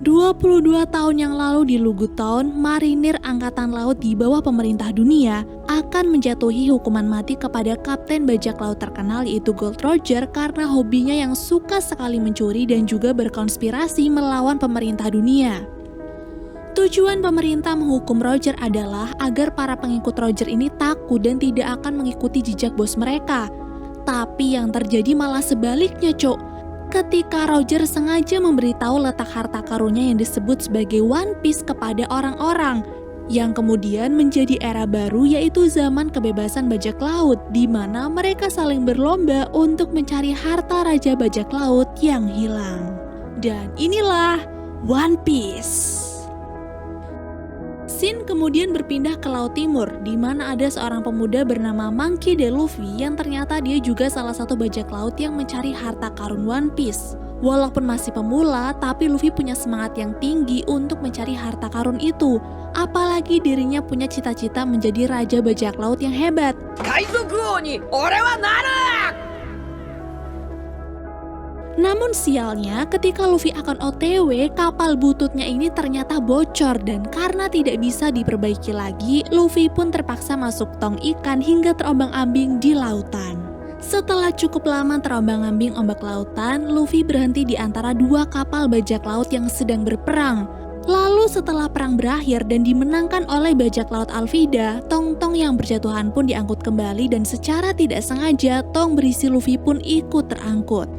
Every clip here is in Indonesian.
22 tahun yang lalu di Lugutown, marinir angkatan laut di bawah pemerintah dunia akan menjatuhi hukuman mati kepada kapten bajak laut terkenal yaitu Gold Roger karena hobinya yang suka sekali mencuri dan juga berkonspirasi melawan pemerintah dunia. Tujuan pemerintah menghukum Roger adalah agar para pengikut Roger ini takut dan tidak akan mengikuti jejak bos mereka. Tapi yang terjadi malah sebaliknya, Cok. Ketika Roger sengaja memberitahu letak harta karunnya yang disebut sebagai One Piece kepada orang-orang, yang kemudian menjadi era baru yaitu zaman kebebasan bajak laut, di mana mereka saling berlomba untuk mencari harta raja bajak laut yang hilang. Dan inilah One Piece. Scene kemudian berpindah ke Laut Timur, di mana ada seorang pemuda bernama Monkey D. Luffy yang ternyata dia juga salah satu bajak laut yang mencari harta karun One Piece. Walaupun masih pemula, tapi Luffy punya semangat yang tinggi untuk mencari harta karun itu. Apalagi dirinya punya cita-cita menjadi raja bajak laut yang hebat. Namun sialnya, ketika Luffy akan OTW, kapal bututnya ini ternyata bocor dan karena tidak bisa diperbaiki lagi, Luffy pun terpaksa masuk tong ikan hingga terombang-ambing di lautan. Setelah cukup lama terombang-ambing ombak lautan, Luffy berhenti di antara dua kapal bajak laut yang sedang berperang. Lalu setelah perang berakhir dan dimenangkan oleh bajak laut Alvida, tong-tong yang berjatuhan pun diangkut kembali dan secara tidak sengaja tong berisi Luffy pun ikut terangkut.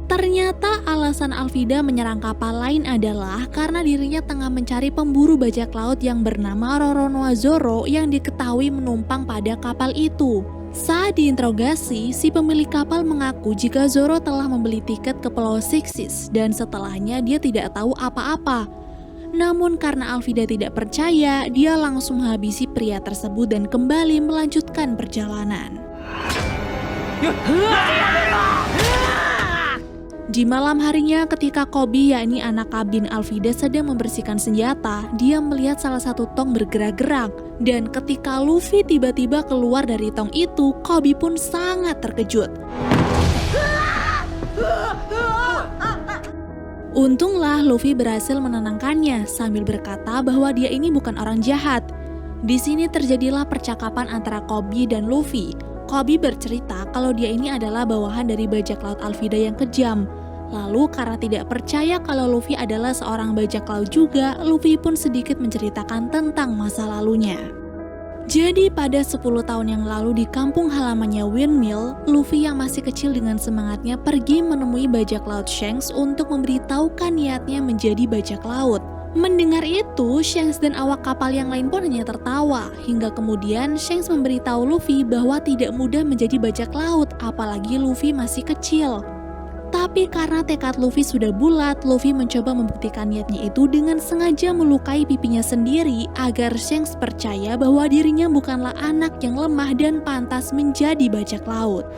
Ternyata alasan Alvida menyerang kapal lain adalah karena dirinya tengah mencari pemburu bajak laut yang bernama Roronoa Zoro yang diketahui menumpang pada kapal itu. Saat diinterogasi, si pemilik kapal mengaku jika Zoro telah membeli tiket ke Pulau Sixes dan setelahnya dia tidak tahu apa-apa. Namun karena Alvida tidak percaya, dia langsung menghabisi pria tersebut dan kembali melanjutkan perjalanan. Di malam harinya ketika Koby yakni anak kabin Alvida sedang membersihkan senjata, dia melihat salah satu tong bergerak-gerak. Dan ketika Luffy tiba-tiba keluar dari tong itu, Koby pun sangat terkejut. Untunglah Luffy berhasil menenangkannya sambil berkata bahwa dia ini bukan orang jahat. Di sini terjadilah percakapan antara Koby dan Luffy. Koby bercerita kalau dia ini adalah bawahan dari bajak laut Alvida yang kejam. Lalu karena tidak percaya kalau Luffy adalah seorang bajak laut juga, Luffy pun sedikit menceritakan tentang masa lalunya. Jadi pada 10 tahun yang lalu di kampung halamannya Windmill, Luffy yang masih kecil dengan semangatnya pergi menemui bajak laut Shanks untuk memberitahukan niatnya menjadi bajak laut. Mendengar itu, Shanks dan awak kapal yang lain pun hanya tertawa, hingga kemudian Shanks memberitahu Luffy bahwa tidak mudah menjadi bajak laut, apalagi Luffy masih kecil. Tapi karena tekad Luffy sudah bulat, Luffy mencoba membuktikan niatnya itu dengan sengaja melukai pipinya sendiri agar Shanks percaya bahwa dirinya bukanlah anak yang lemah dan pantas menjadi bajak laut.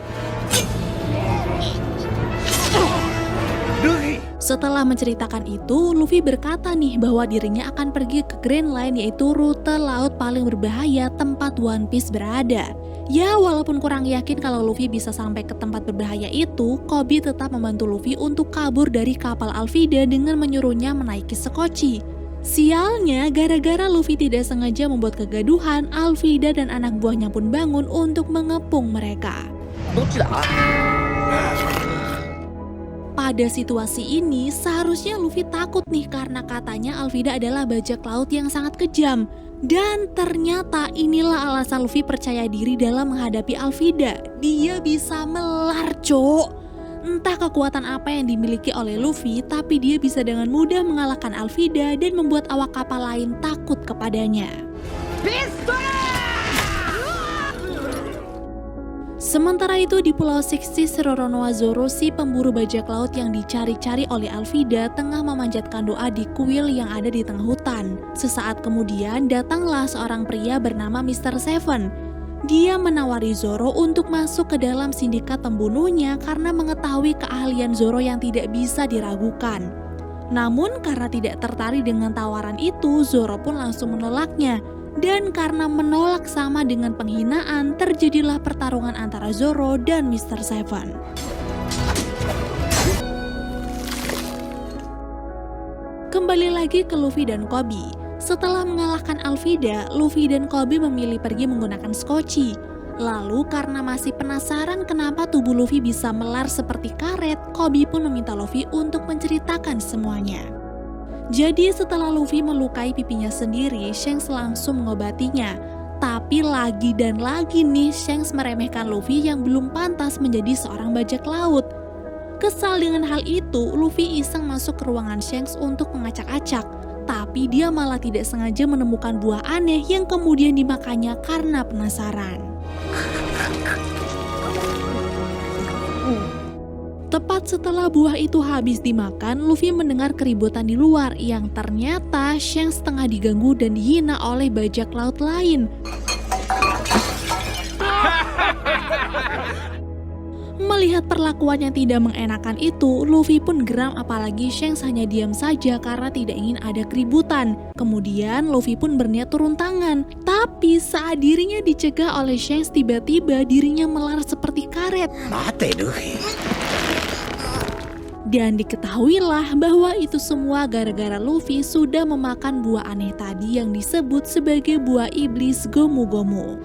Setelah menceritakan itu, Luffy berkata nih bahwa dirinya akan pergi ke Grand Line yaitu rute laut paling berbahaya tempat One Piece berada. Ya walaupun kurang yakin kalau Luffy bisa sampai ke tempat berbahaya itu, Koby tetap membantu Luffy untuk kabur dari kapal Alvida dengan menyuruhnya menaiki sekoci. Sialnya, gara-gara Luffy tidak sengaja membuat kegaduhan, Alvida dan anak buahnya pun bangun untuk mengepung mereka. Pada situasi ini, seharusnya Luffy takut nih karena katanya Alvida adalah bajak laut yang sangat kejam. Dan ternyata inilah alasan Luffy percaya diri dalam menghadapi Alvida. Dia bisa melar, Cok. Entah kekuatan apa yang dimiliki oleh Luffy, tapi dia bisa dengan mudah mengalahkan Alvida dan membuat awak kapal lain takut kepadanya. Sementara itu di Pulau Sixties, Roronoa Zoro, si pemburu bajak laut yang dicari-cari oleh Alvida, tengah memanjatkan doa di kuil yang ada di tengah hutan. Sesaat kemudian datanglah seorang pria bernama Mr. Seven. Dia menawari Zoro untuk masuk ke dalam sindikat pembunuhnya karena mengetahui keahlian Zoro yang tidak bisa diragukan. Namun karena tidak tertarik dengan tawaran itu, Zoro pun langsung menolaknya. Dan karena menolak sama dengan penghinaan, terjadilah pertarungan antara Zoro dan Mr. Seven. Kembali lagi ke Luffy dan Koby. Setelah mengalahkan Alvida, Luffy dan Koby memilih pergi menggunakan skoci. Lalu karena masih penasaran kenapa tubuh Luffy bisa melar seperti karet, Koby pun meminta Luffy untuk menceritakan semuanya. Jadi setelah Luffy melukai pipinya sendiri, Shanks langsung mengobatinya. Tapi lagi dan lagi nih Shanks meremehkan Luffy yang belum pantas menjadi seorang bajak laut. Kesal dengan hal itu, Luffy iseng masuk ke ruangan Shanks untuk mengacak-acak. Tapi dia malah tidak sengaja menemukan buah aneh yang kemudian dimakannya karena penasaran. Tepat setelah buah itu habis dimakan, Luffy mendengar keributan di luar yang ternyata Shanks tengah diganggu dan dihina oleh bajak laut lain. Melihat perlakuan yang tidak mengenakan itu, Luffy pun geram apalagi Shanks hanya diam saja karena tidak ingin ada keributan. Kemudian Luffy pun berniat turun tangan. Tapi saat dirinya dicegah oleh Shanks, tiba-tiba dirinya melar seperti karet. Mate, Luffy. Dan diketahuilah bahwa itu semua gara-gara Luffy sudah memakan buah aneh tadi yang disebut sebagai buah iblis Gomu Gomu.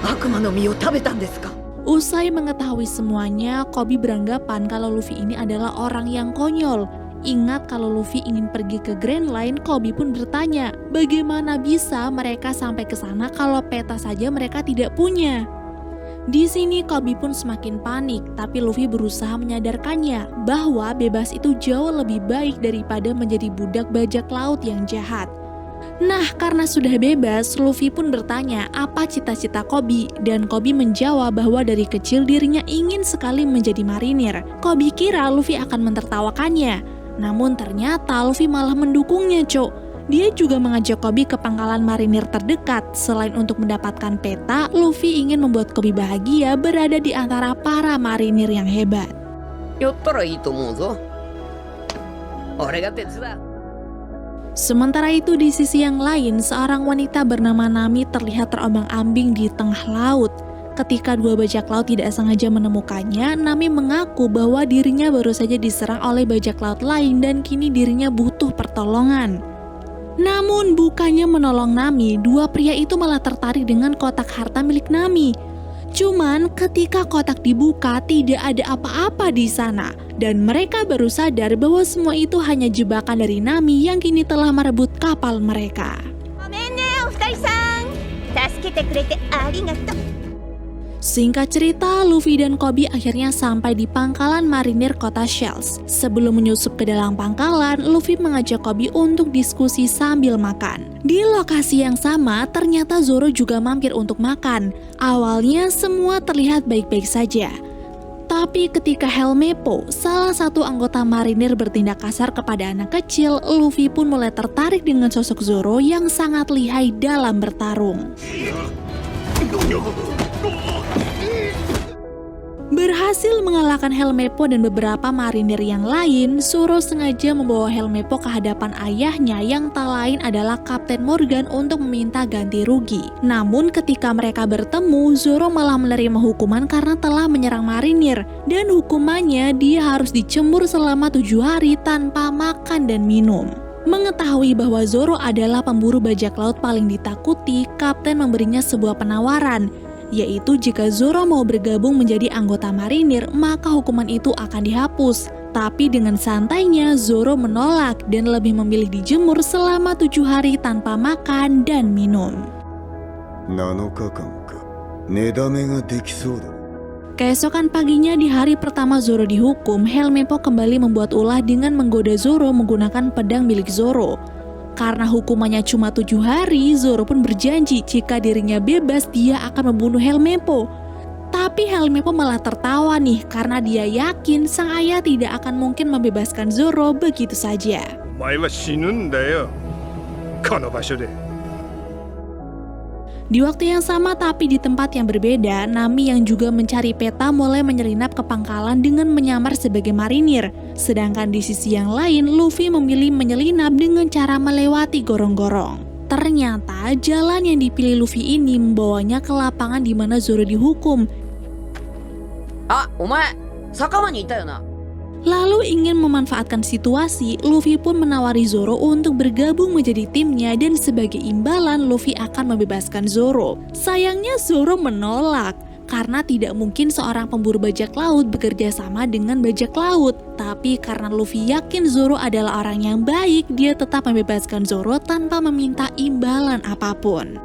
Akuma no mi o tabetan desu ka? Usai mengetahui semuanya, Koby beranggapan kalau Luffy ini adalah orang yang konyol. Ingat kalau Luffy ingin pergi ke Grand Line, Koby pun bertanya, bagaimana bisa mereka sampai ke sana kalau peta saja mereka tidak punya? Di sini Koby pun semakin panik, tapi Luffy berusaha menyadarkannya bahwa bebas itu jauh lebih baik daripada menjadi budak bajak laut yang jahat. Nah, karena sudah bebas, Luffy pun bertanya apa cita-cita Koby, dan Koby menjawab bahwa dari kecil dirinya ingin sekali menjadi marinir. Koby kira Luffy akan mentertawakannya, namun ternyata Luffy malah mendukungnya, cok. Dia juga mengajak Koby ke pangkalan marinir terdekat. Selain untuk mendapatkan peta, Luffy ingin membuat Koby bahagia berada di antara para marinir yang hebat. Yottara ii tomou zo. Ore ga tetsudau. Sementara itu di sisi yang lain, seorang wanita bernama Nami terlihat terombang-ambing di tengah laut. Ketika dua bajak laut tidak sengaja menemukannya, Nami mengaku bahwa dirinya baru saja diserang oleh bajak laut lain dan kini dirinya butuh pertolongan. Namun bukannya menolong Nami, dua pria itu malah tertarik dengan kotak harta milik Nami. Cuman ketika kotak dibuka tidak ada apa-apa di sana. Dan mereka baru sadar bahwa semua itu hanya jebakan dari Nami yang kini telah merebut kapal mereka. Singkat cerita, Luffy dan Koby akhirnya sampai di pangkalan marinir kota Shells. Sebelum menyusup ke dalam pangkalan, Luffy mengajak Koby untuk diskusi sambil makan. Di lokasi yang sama, ternyata Zoro juga mampir untuk makan. Awalnya semua terlihat baik-baik saja. Tapi ketika Helmeppo, salah satu anggota marinir bertindak kasar kepada anak kecil, Luffy pun mulai tertarik dengan sosok Zoro yang sangat lihai dalam bertarung. Berhasil mengalahkan Helmeppo dan beberapa marinir yang lain, Zoro sengaja membawa Helmeppo ke hadapan ayahnya yang tak lain adalah Kapten Morgan untuk meminta ganti rugi. Namun ketika mereka bertemu, Zoro malah menerima hukuman karena telah menyerang marinir. Dan hukumannya dia harus dicembur selama 7 hari tanpa makan dan minum. Mengetahui bahwa Zoro adalah pemburu bajak laut paling ditakuti, Kapten memberinya sebuah penawaran, yaitu jika Zoro mau bergabung menjadi anggota marinir, maka hukuman itu akan dihapus. Tapi dengan santainya, Zoro menolak dan lebih memilih dijemur selama 7 hari tanpa makan dan minum. Keesokan paginya di hari pertama Zoro dihukum, Helmeppo kembali membuat ulah dengan menggoda Zoro menggunakan pedang milik Zoro. Karena hukumannya cuma 7 hari, Zoro pun berjanji jika dirinya bebas dia akan membunuh Helmeppo. Tapi Helmeppo malah tertawa nih karena dia yakin sang ayah tidak akan mungkin membebaskan Zoro begitu saja. Di waktu yang sama tapi di tempat yang berbeda, Nami yang juga mencari peta mulai menyelinap ke pangkalan dengan menyamar sebagai marinir. Sedangkan di sisi yang lain, Luffy memilih menyelinap dengan cara melewati gorong-gorong. Ternyata jalan yang dipilih Luffy ini membawanya ke lapangan di mana Zoro dihukum. Ah, omae, sakama ni ita yo na? Lalu ingin memanfaatkan situasi, Luffy pun menawari Zoro untuk bergabung menjadi timnya dan sebagai imbalan Luffy akan membebaskan Zoro. Sayangnya Zoro menolak, karena tidak mungkin seorang pemburu bajak laut bekerja sama dengan bajak laut. Tapi karena Luffy yakin Zoro adalah orang yang baik, dia tetap membebaskan Zoro tanpa meminta imbalan apapun.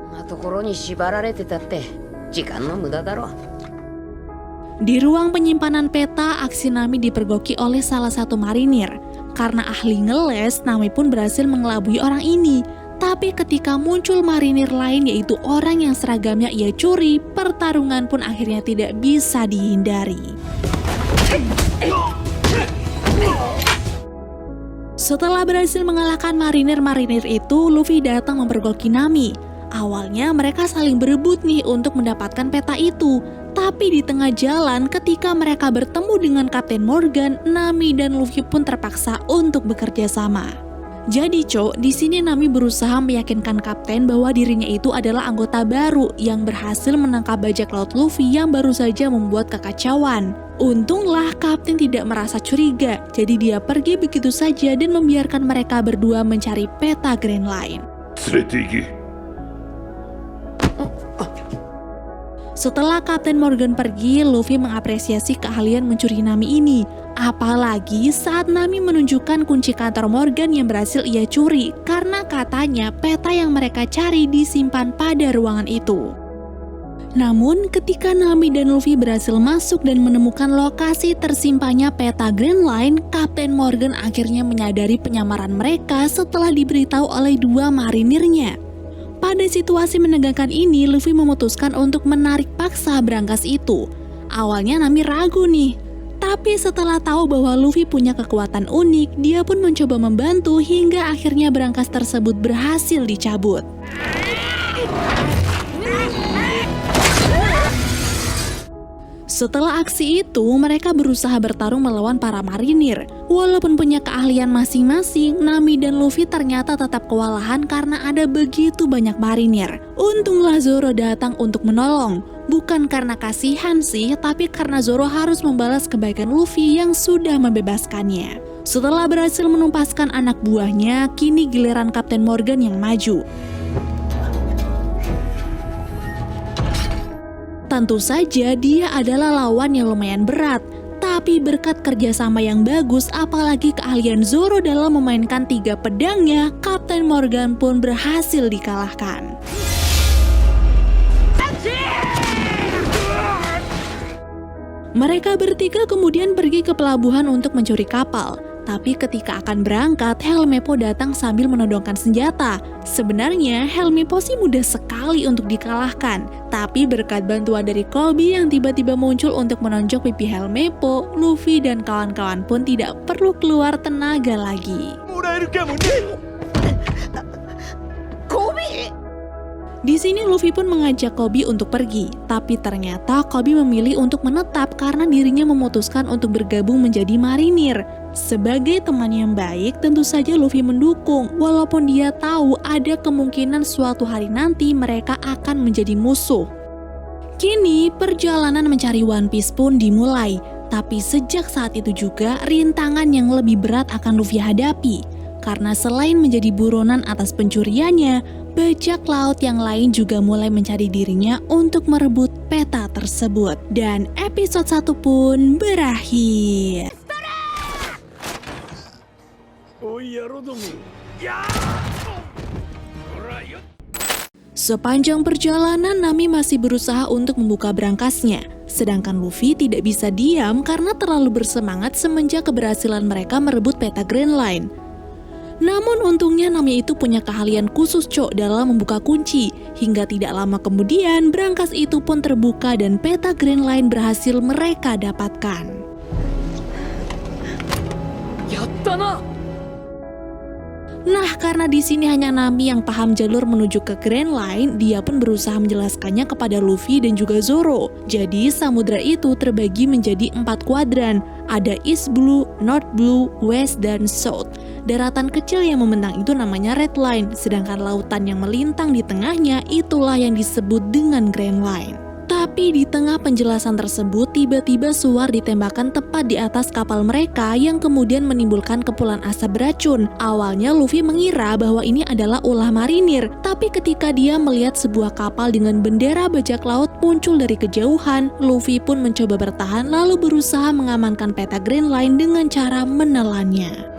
Di ruang penyimpanan peta, aksi Nami dipergoki oleh salah satu marinir. Karena ahli ngeles, Nami pun berhasil mengelabui orang ini. Tapi ketika muncul marinir lain yaitu orang yang seragamnya ia curi, pertarungan pun akhirnya tidak bisa dihindari. Setelah berhasil mengalahkan marinir-marinir itu, Luffy datang mempergoki Nami. Awalnya mereka saling berebut nih untuk mendapatkan peta itu. Tapi di tengah jalan ketika mereka bertemu dengan Kapten Morgan, Nami dan Luffy pun terpaksa untuk bekerja sama. Jadi di sini Nami berusaha meyakinkan Kapten bahwa dirinya itu adalah anggota baru yang berhasil menangkap bajak laut Luffy yang baru saja membuat kekacauan. Untunglah Kapten tidak merasa curiga, jadi dia pergi begitu saja dan membiarkan mereka berdua mencari peta Grand Line. Setelah Kapten Morgan pergi, Luffy mengapresiasi keahlian mencuri Nami ini. Apalagi saat Nami menunjukkan kunci kantor Morgan yang berhasil ia curi, karena katanya peta yang mereka cari disimpan pada ruangan itu. Namun ketika Nami dan Luffy berhasil masuk dan menemukan lokasi tersimpannya peta Grand Line, Kapten Morgan akhirnya menyadari penyamaran mereka setelah diberitahu oleh dua marinirnya. Pada situasi menegangkan ini, Luffy memutuskan untuk menarik paksa brankas itu. Awalnya Nami ragu nih, tapi setelah tahu bahwa Luffy punya kekuatan unik, dia pun mencoba membantu hingga akhirnya brankas tersebut berhasil dicabut. Setelah aksi itu, mereka berusaha bertarung melawan para marinir. Walaupun punya keahlian masing-masing, Nami dan Luffy ternyata tetap kewalahan karena ada begitu banyak marinir. Untunglah Zoro datang untuk menolong. Bukan karena kasihan sih, tapi karena Zoro harus membalas kebaikan Luffy yang sudah membebaskannya. Setelah berhasil menumpaskan anak buahnya, kini giliran Kapten Morgan yang maju. Tentu saja dia adalah lawan yang lumayan berat, tapi berkat kerjasama yang bagus apalagi keahlian Zoro dalam memainkan 3 pedangnya, Kapten Morgan pun berhasil dikalahkan. Mereka bertiga kemudian pergi ke pelabuhan untuk mencuri kapal. Tapi ketika akan berangkat, Helmeppo datang sambil menodongkan senjata. Sebenarnya Helmeppo sih mudah sekali untuk dikalahkan. Tapi berkat bantuan dari Koby yang tiba-tiba muncul untuk menonjok pipi Helmeppo, Luffy dan kawan-kawan pun tidak perlu keluar tenaga lagi. Koby! Di sini Luffy pun mengajak Koby untuk pergi, tapi ternyata Koby memilih untuk menetap karena dirinya memutuskan untuk bergabung menjadi marinir. Sebagai teman yang baik, tentu saja Luffy mendukung, walaupun dia tahu ada kemungkinan suatu hari nanti mereka akan menjadi musuh. Kini, perjalanan mencari One Piece pun dimulai, tapi sejak saat itu juga rintangan yang lebih berat akan Luffy hadapi. Karena selain menjadi buronan atas pencuriannya, bajak laut yang lain juga mulai mencari dirinya untuk merebut peta tersebut. Dan episode 1 pun berakhir. Sepanjang perjalanan, Nami masih berusaha untuk membuka brankasnya. Sedangkan Luffy tidak bisa diam karena terlalu bersemangat semenjak keberhasilan mereka merebut peta Grand Line. Namun untungnya Nami itu punya keahlian khusus dalam membuka kunci. Hingga tidak lama kemudian brankas itu pun terbuka dan peta Grand Line berhasil mereka dapatkan. Yatta! Nah, karena di sini hanya Nami yang paham jalur menuju ke Grand Line, dia pun berusaha menjelaskannya kepada Luffy dan juga Zoro. Jadi, samudra itu terbagi menjadi 4 kuadran. Ada East Blue, North Blue, West, dan South. Daratan kecil yang membentang itu namanya Red Line, sedangkan lautan yang melintang di tengahnya itulah yang disebut dengan Grand Line. Tapi di tengah penjelasan tersebut, tiba-tiba suar ditembakkan tepat di atas kapal mereka yang kemudian menimbulkan kepulan asap beracun. Awalnya Luffy mengira bahwa ini adalah ulah marinir, tapi ketika dia melihat sebuah kapal dengan bendera bajak laut muncul dari kejauhan, Luffy pun mencoba bertahan lalu berusaha mengamankan peta Grand Line dengan cara menelannya.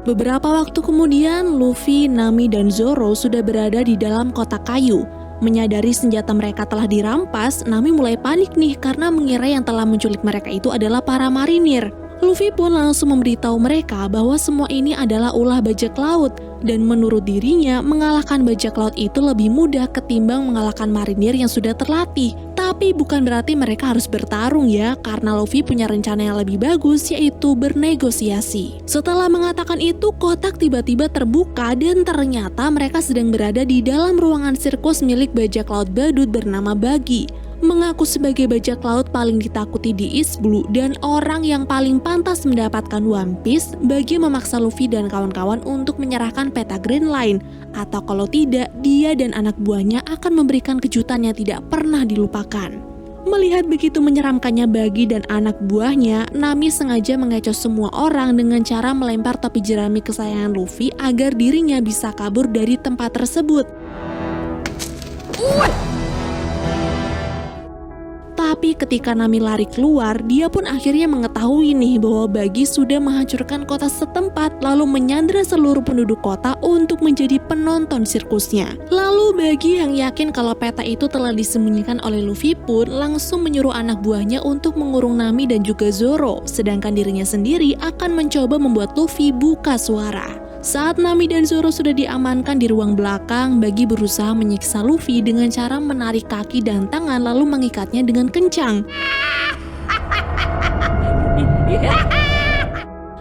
Beberapa waktu kemudian, Luffy, Nami, dan Zoro sudah berada di dalam kotak kayu. Menyadari senjata mereka telah dirampas, Nami mulai panik nih karena mengira yang telah menculik mereka itu adalah para marinir. Luffy pun langsung memberitahu mereka bahwa semua ini adalah ulah bajak laut, dan menurut dirinya mengalahkan bajak laut itu lebih mudah ketimbang mengalahkan marinir yang sudah terlatih. Tapi bukan berarti mereka harus bertarung ya, karena Luffy punya rencana yang lebih bagus, yaitu bernegosiasi. Setelah mengatakan itu, kotak tiba-tiba terbuka dan ternyata mereka sedang berada di dalam ruangan sirkus milik bajak laut badut bernama Buggy. Mengaku sebagai bajak laut paling ditakuti di East Blue dan orang yang paling pantas mendapatkan One Piece, Buggy memaksa Luffy dan kawan-kawan untuk menyerahkan peta Grand Line, atau kalau tidak, dia dan anak buahnya akan memberikan kejutan yang tidak pernah dilupakan. Melihat begitu menyeramkannya Buggy dan anak buahnya, Nami sengaja mengecoh semua orang dengan cara melempar topi jerami kesayangan Luffy agar dirinya bisa kabur dari tempat tersebut. Tapi ketika Nami lari keluar, dia pun akhirnya mengetahui nih bahwa Buggy sudah menghancurkan kota setempat lalu menyandra seluruh penduduk kota untuk menjadi penonton sirkusnya. Lalu Buggy yang yakin kalau peta itu telah disembunyikan oleh Luffy pun langsung menyuruh anak buahnya untuk mengurung Nami dan juga Zoro, sedangkan dirinya sendiri akan mencoba membuat Luffy buka suara. Saat Nami dan Zoro sudah diamankan di ruang belakang, Buggy berusaha menyiksa Luffy dengan cara menarik kaki dan tangan lalu mengikatnya dengan kencang.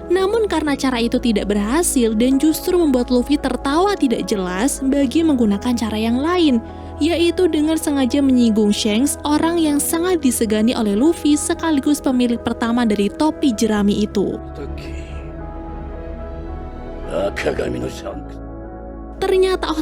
Namun karena cara itu tidak berhasil dan justru membuat Luffy tertawa tidak jelas, Buggy menggunakan cara yang lain, yaitu dengan sengaja menyinggung Shanks, orang yang sangat disegani oleh Luffy sekaligus pemilik pertama dari topi jerami itu.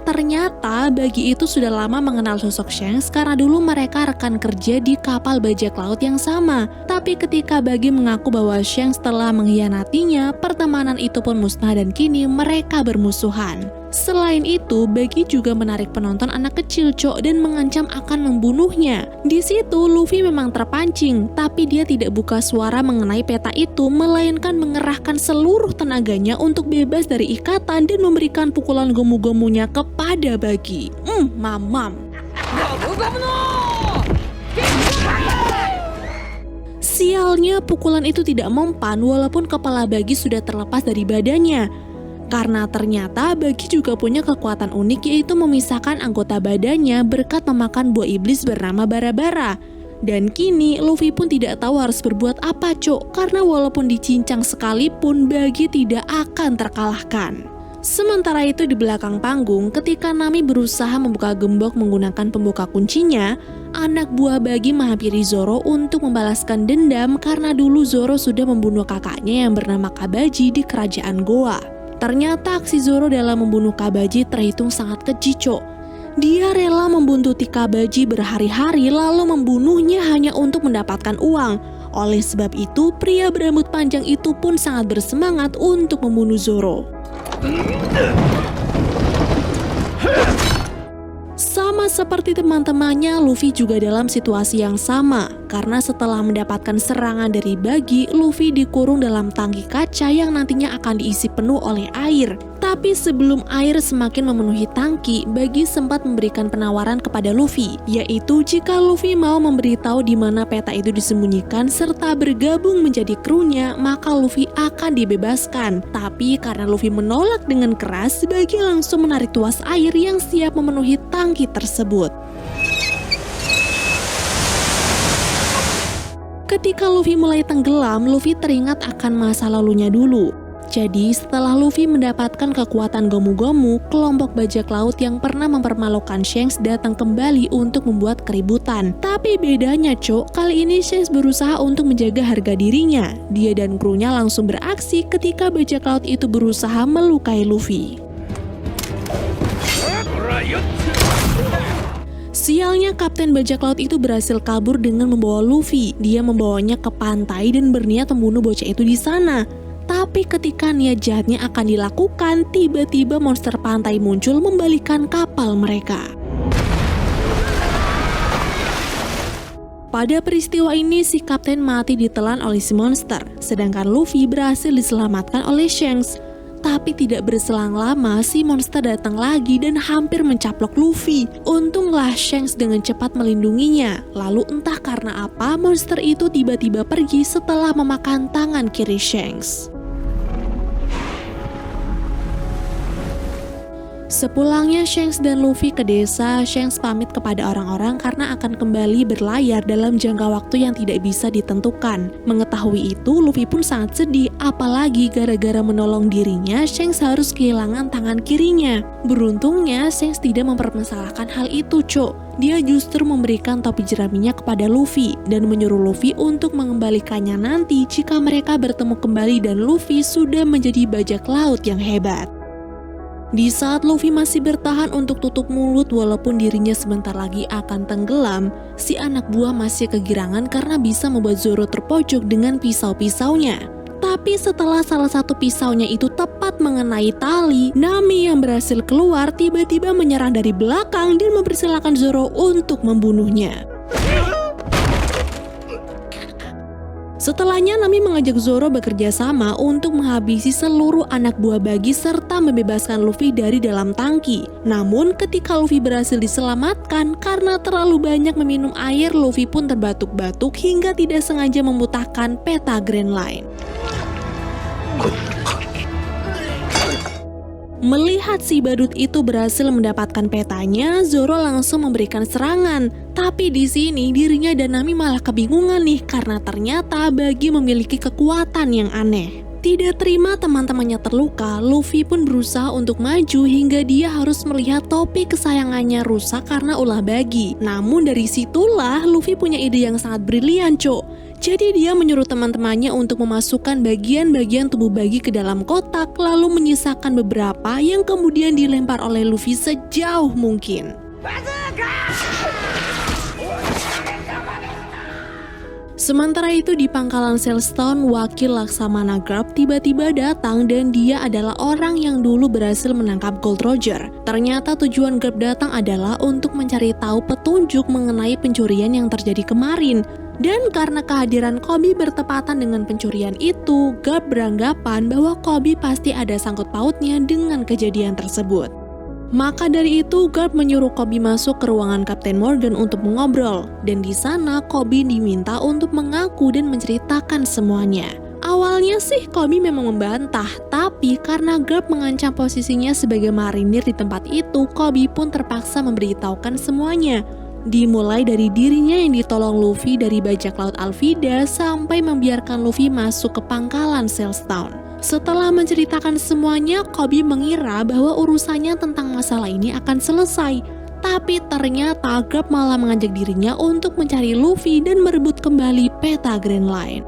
Ternyata Buggy itu sudah lama mengenal sosok Shanks karena dulu mereka rekan kerja di kapal bajak laut yang sama. Tapi ketika Buggy mengaku bahwa Shanks telah mengkhianatinya, pertemanan itu pun musnah dan kini mereka bermusuhan. Selain itu, Buggy juga menarik penonton anak kecil dan mengancam akan membunuhnya. Di situ Luffy memang terpancing, tapi dia tidak buka suara mengenai peta itu, melainkan mengerahkan seluruh tenaganya untuk bebas dari ikatan dan memberikan pukulan gomu-gomunya kepada Buggy. Mamam. Sialnya, pukulan itu tidak mempan walaupun kepala Buggy sudah terlepas dari badannya. Karena ternyata Buggy juga punya kekuatan unik, yaitu memisahkan anggota badannya berkat memakan buah iblis bernama Bara-Bara. Dan kini Luffy pun tidak tahu harus berbuat apa karena walaupun dicincang sekalipun Buggy tidak akan terkalahkan. Sementara itu di belakang panggung, ketika Nami berusaha membuka gembok menggunakan pembuka kuncinya, anak buah Buggy menghampiri Zoro untuk membalaskan dendam karena dulu Zoro sudah membunuh kakaknya yang bernama Kabaji di kerajaan Goa. Ternyata aksi Zoro dalam membunuh Kabaji terhitung sangat keji, Dia rela membuntuti Kabaji berhari-hari lalu membunuhnya hanya untuk mendapatkan uang. Oleh sebab itu, pria berambut panjang itu pun sangat bersemangat untuk membunuh Zoro. Sama seperti teman-temannya, Luffy juga dalam situasi yang sama. Karena setelah mendapatkan serangan dari Buggy, Luffy dikurung dalam tangki kaca yang nantinya akan diisi penuh oleh air. Tapi sebelum air semakin memenuhi tangki, Buggy sempat memberikan penawaran kepada Luffy, yaitu jika Luffy mau memberitahu di mana peta itu disembunyikan serta bergabung menjadi krunya, maka Luffy akan dibebaskan. Tapi karena Luffy menolak dengan keras, Buggy langsung menarik tuas air yang siap memenuhi tangki tersebut. Ketika Luffy mulai tenggelam, Luffy teringat akan masa lalunya dulu. Jadi setelah Luffy mendapatkan kekuatan Gomu-Gomu, kelompok bajak laut yang pernah mempermalukan Shanks datang kembali untuk membuat keributan. Tapi bedanya kali ini Shanks berusaha untuk menjaga harga dirinya. Dia dan krunya langsung beraksi ketika bajak laut itu berusaha melukai Luffy. Sialnya Kapten Bajak Laut itu berhasil kabur dengan membawa Luffy. Dia membawanya ke pantai dan berniat membunuh bocah itu di sana. Tapi ketika niat jahatnya akan dilakukan, tiba-tiba monster pantai muncul membalikan kapal mereka. Pada peristiwa ini, si kapten mati ditelan oleh si monster, sedangkan Luffy berhasil diselamatkan oleh Shanks. Tapi tidak berselang lama, si monster datang lagi dan hampir mencaplok Luffy. Untunglah Shanks dengan cepat melindunginya. Lalu entah karena apa, monster itu tiba-tiba pergi setelah memakan tangan kiri Shanks. Sepulangnya Shanks dan Luffy ke desa, Shanks pamit kepada orang-orang karena akan kembali berlayar dalam jangka waktu yang tidak bisa ditentukan. Mengetahui itu, Luffy pun sangat sedih, apalagi gara-gara menolong dirinya, Shanks harus kehilangan tangan kirinya. Beruntungnya, Shanks tidak mempermasalahkan hal itu, Dia justru memberikan topi jeraminya kepada Luffy dan menyuruh Luffy untuk mengembalikannya nanti jika mereka bertemu kembali dan Luffy sudah menjadi bajak laut yang hebat. Di saat Luffy masih bertahan untuk tutup mulut walaupun dirinya sebentar lagi akan tenggelam, si anak buah masih kegirangan karena bisa membuat Zoro terpojok dengan pisau-pisaunya. Tapi setelah salah satu pisaunya itu tepat mengenai tali, Nami yang berhasil keluar tiba-tiba menyerang dari belakang dan mempersilahkan Zoro untuk membunuhnya. Setelahnya Nami mengajak Zoro bekerja sama untuk menghabisi seluruh anak buah bagi serta membebaskan Luffy dari dalam tangki. Namun ketika Luffy berhasil diselamatkan karena terlalu banyak meminum air, Luffy pun terbatuk-batuk hingga tidak sengaja memutahkan peta Grand Line. Melihat si badut itu berhasil mendapatkan petanya, Zoro langsung memberikan serangan. Tapi di sini dirinya dan Nami malah kebingungan nih karena ternyata Bagi memiliki kekuatan yang aneh. Tidak terima teman-temannya terluka, Luffy pun berusaha untuk maju hingga dia harus melihat topi kesayangannya rusak karena ulah Bagi. Namun dari situlah Luffy punya ide yang sangat brilian, Jadi dia menyuruh teman-temannya untuk memasukkan bagian-bagian tubuh Bagi ke dalam kotak, lalu menyisakan beberapa yang kemudian dilempar oleh Luffy sejauh mungkin. Sementara itu di pangkalan Sailstone, wakil Laksamana Garp tiba-tiba datang dan dia adalah orang yang dulu berhasil menangkap Gold Roger. Ternyata tujuan Garp datang adalah untuk mencari tahu petunjuk mengenai pencurian yang terjadi kemarin. Dan karena kehadiran Koby bertepatan dengan pencurian itu, Garp beranggapan bahwa Koby pasti ada sangkut pautnya dengan kejadian tersebut. Maka dari itu, Garp menyuruh Koby masuk ke ruangan Kapten Morgan untuk mengobrol. Dan di sana, Koby diminta untuk mengaku dan menceritakan semuanya. Awalnya sih Koby memang membantah, tapi karena Garp mengancam posisinya sebagai marinir di tempat itu, Koby pun terpaksa memberitahukan semuanya. Dimulai dari dirinya yang ditolong Luffy dari bajak laut Alvida sampai membiarkan Luffy masuk ke pangkalan Sailstone. Setelah menceritakan semuanya, Koby mengira bahwa urusannya tentang masalah ini akan selesai. Tapi ternyata Garp malah mengajak dirinya untuk mencari Luffy dan merebut kembali peta Grand Line.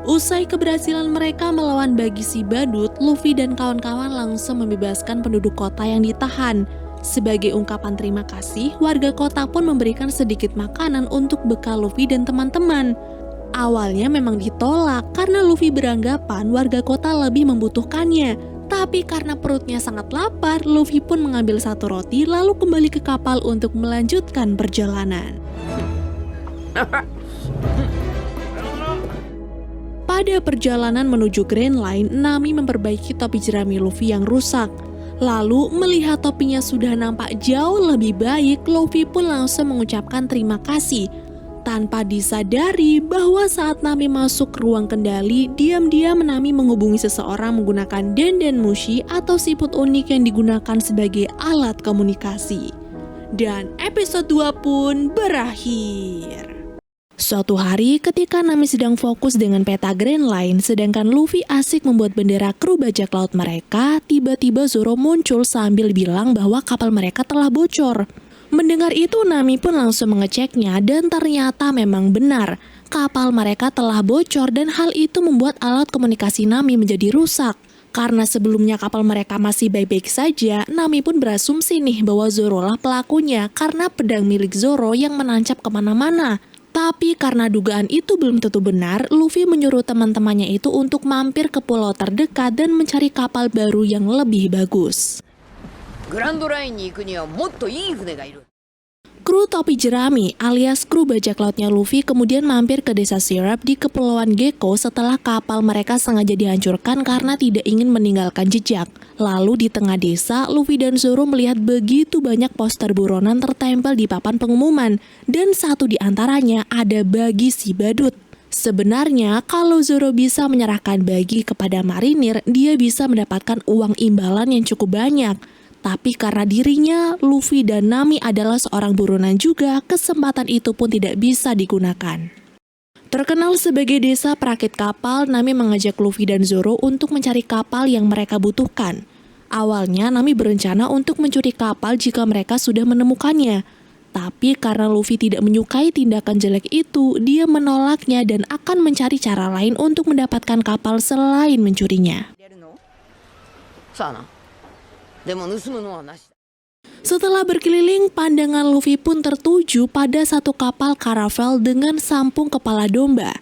Usai keberhasilan mereka melawan Bagi si badut, Luffy dan kawan-kawan langsung membebaskan penduduk kota yang ditahan. Sebagai ungkapan terima kasih, warga kota pun memberikan sedikit makanan untuk bekal Luffy dan teman-teman. Awalnya memang ditolak karena Luffy beranggapan warga kota lebih membutuhkannya. Tapi karena perutnya sangat lapar, Luffy pun mengambil satu roti lalu kembali ke kapal untuk melanjutkan perjalanan. Pada perjalanan menuju Grand Line, Nami memperbaiki topi jerami Luffy yang rusak. Lalu melihat topinya sudah nampak jauh lebih baik, Luffy pun langsung mengucapkan terima kasih. Tanpa disadari bahwa saat Nami masuk ke ruang kendali, diam-diam Nami menghubungi seseorang menggunakan Denden Mushi atau siput unik yang digunakan sebagai alat komunikasi. Dan episode 2 pun berakhir. Suatu hari ketika Nami sedang fokus dengan peta Grand Line, sedangkan Luffy asik membuat bendera kru bajak laut mereka, tiba-tiba Zoro muncul sambil bilang bahwa kapal mereka telah bocor. Mendengar itu, Nami pun langsung mengeceknya dan ternyata memang benar. Kapal mereka telah bocor dan hal itu membuat alat komunikasi Nami menjadi rusak. Karena sebelumnya kapal mereka masih baik-baik saja, Nami pun berasumsi nih bahwa Zoro lah pelakunya karena pedang milik Zoro yang menancap kemana-mana. Tapi karena dugaan itu belum tentu benar, Luffy menyuruh teman-temannya itu untuk mampir ke pulau terdekat dan mencari kapal baru yang lebih bagus. グランドラインに行くにはもっといい船がいる。 Kru topi jerami alias kru bajak lautnya Luffy kemudian mampir ke desa Syrup di Kepulauan Gecko setelah kapal mereka sengaja dihancurkan karena tidak ingin meninggalkan jejak. Lalu di tengah desa, Luffy dan Zoro melihat begitu banyak poster buronan tertempel di papan pengumuman dan satu di antaranya ada bagi si badut. Sebenarnya kalau Zoro bisa menyerahkan bagi kepada marinir, dia bisa mendapatkan uang imbalan yang cukup banyak. Tapi karena dirinya, Luffy dan Nami adalah seorang buronan juga, kesempatan itu pun tidak bisa digunakan. Terkenal sebagai desa perakit kapal, Nami mengajak Luffy dan Zoro untuk mencari kapal yang mereka butuhkan. Awalnya Nami berencana untuk mencuri kapal jika mereka sudah menemukannya. Tapi karena Luffy tidak menyukai tindakan jelek itu, dia menolaknya dan akan mencari cara lain untuk mendapatkan kapal selain mencurinya. さあな。でも盗むのはなしだ。 Setelah berkeliling, pandangan Luffy pun tertuju pada satu kapal karavel dengan sampung kepala domba.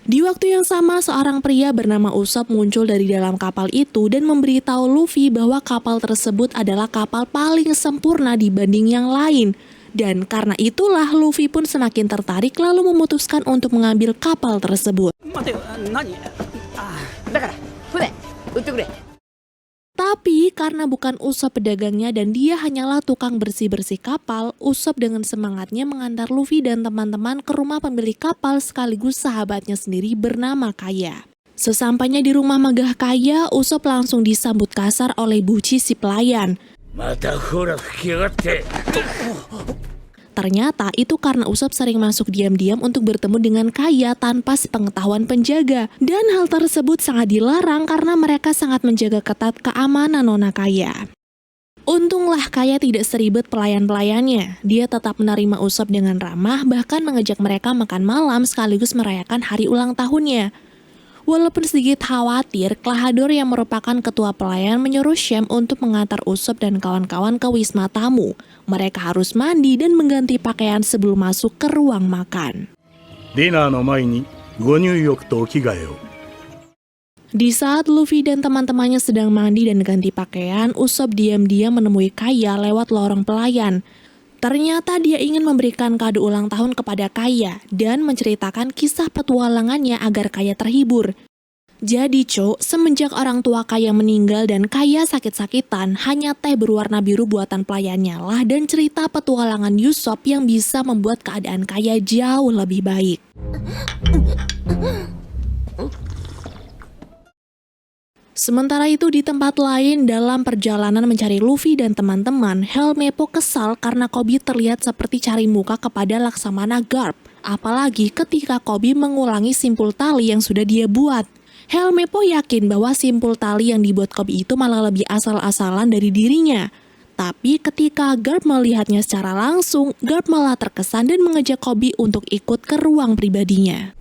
Di waktu yang sama, seorang pria bernama Usopp muncul dari dalam kapal itu dan memberitahu Luffy bahwa kapal tersebut adalah kapal paling sempurna dibanding yang lain. Dan karena itulah Luffy pun semakin tertarik lalu memutuskan untuk mengambil kapal tersebut. 待てよ、何？だから、船、売ってくれ。 Tapi karena bukan Usopp pedagangnya dan dia hanyalah tukang bersih-bersih kapal, Usopp dengan semangatnya mengantar Luffy dan teman-teman ke rumah pemilik kapal sekaligus sahabatnya sendiri bernama Kaya. Sesampainya di rumah megah Kaya, Usopp langsung disambut kasar oleh Buci si pelayan. Ternyata itu karena Usopp sering masuk diam-diam untuk bertemu dengan Kaya tanpa sepengetahuan penjaga. Dan hal tersebut sangat dilarang karena mereka sangat menjaga ketat keamanan Nona Kaya. Untunglah Kaya tidak seribet pelayan-pelayannya. Dia tetap menerima Usopp dengan ramah, bahkan mengajak mereka makan malam sekaligus merayakan hari ulang tahunnya. Walaupun sedikit khawatir, Klahadore yang merupakan ketua pelayan menyuruh Shem untuk mengantar Usopp dan kawan-kawan ke wisma tamu. Mereka harus mandi dan mengganti pakaian sebelum masuk ke ruang makan. Di saat Luffy dan teman-temannya sedang mandi dan ganti pakaian, Usopp diam-diam menemui Kaya lewat lorong pelayan. Ternyata dia ingin memberikan kado ulang tahun kepada Kaya dan menceritakan kisah petualangannya agar Kaya terhibur. Jadi semenjak orang tua Kaya meninggal dan Kaya sakit-sakitan, hanya teh berwarna biru buatan pelayannya lah dan cerita petualangan Usopp yang bisa membuat keadaan Kaya jauh lebih baik. Sementara itu di tempat lain dalam perjalanan mencari Luffy dan teman-teman, Helmeppo kesal karena Koby terlihat seperti cari muka kepada Laksamana Garp. Apalagi ketika Koby mengulangi simpul tali yang sudah dia buat. Helmeppo yakin bahwa simpul tali yang dibuat Koby itu malah lebih asal-asalan dari dirinya. Tapi ketika Garp melihatnya secara langsung, Garp malah terkesan dan mengajak Koby untuk ikut ke ruang pribadinya.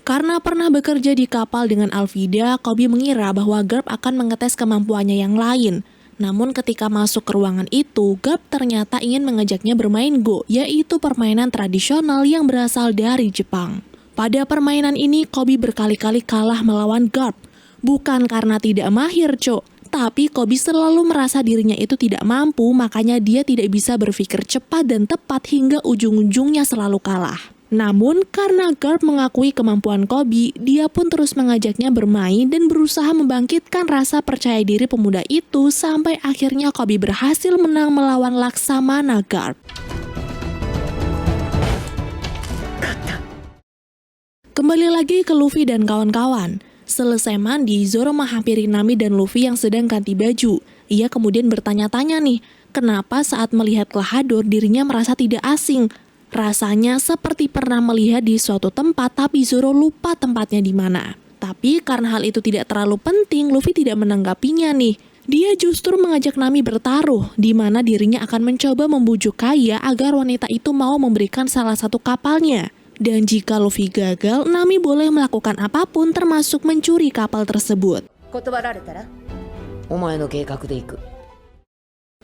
Karena pernah bekerja di kapal dengan Alvida, Koby mengira bahwa Garp akan mengetes kemampuannya yang lain. Namun ketika masuk ke ruangan itu, Garp ternyata ingin mengajaknya bermain Go, yaitu permainan tradisional yang berasal dari Jepang. Pada permainan ini, Koby berkali-kali kalah melawan Garp. Bukan karena tidak mahir, tapi Koby selalu merasa dirinya itu tidak mampu, makanya dia tidak bisa berpikir cepat dan tepat hingga ujung-ujungnya selalu kalah. Namun karena Garp mengakui kemampuan Koby, dia pun terus mengajaknya bermain dan berusaha membangkitkan rasa percaya diri pemuda itu sampai akhirnya Koby berhasil menang melawan Laksamana Garp. Kembali lagi ke Luffy dan kawan-kawan. Selesai mandi, Zoro menghampiri Nami dan Luffy yang sedang ganti baju. Ia kemudian bertanya-tanya nih, kenapa saat melihat Klahadore dirinya merasa tidak asing. Rasanya seperti pernah melihat di suatu tempat tapi Zoro lupa tempatnya di mana. Tapi karena hal itu tidak terlalu penting, Luffy tidak menanggapinya nih. Dia justru mengajak Nami bertaruh, di mana dirinya akan mencoba membujuk Kaya agar wanita itu mau memberikan salah satu kapalnya. Dan jika Luffy gagal, Nami boleh melakukan apapun termasuk mencuri kapal tersebut. 断られたらお前の計画で行く。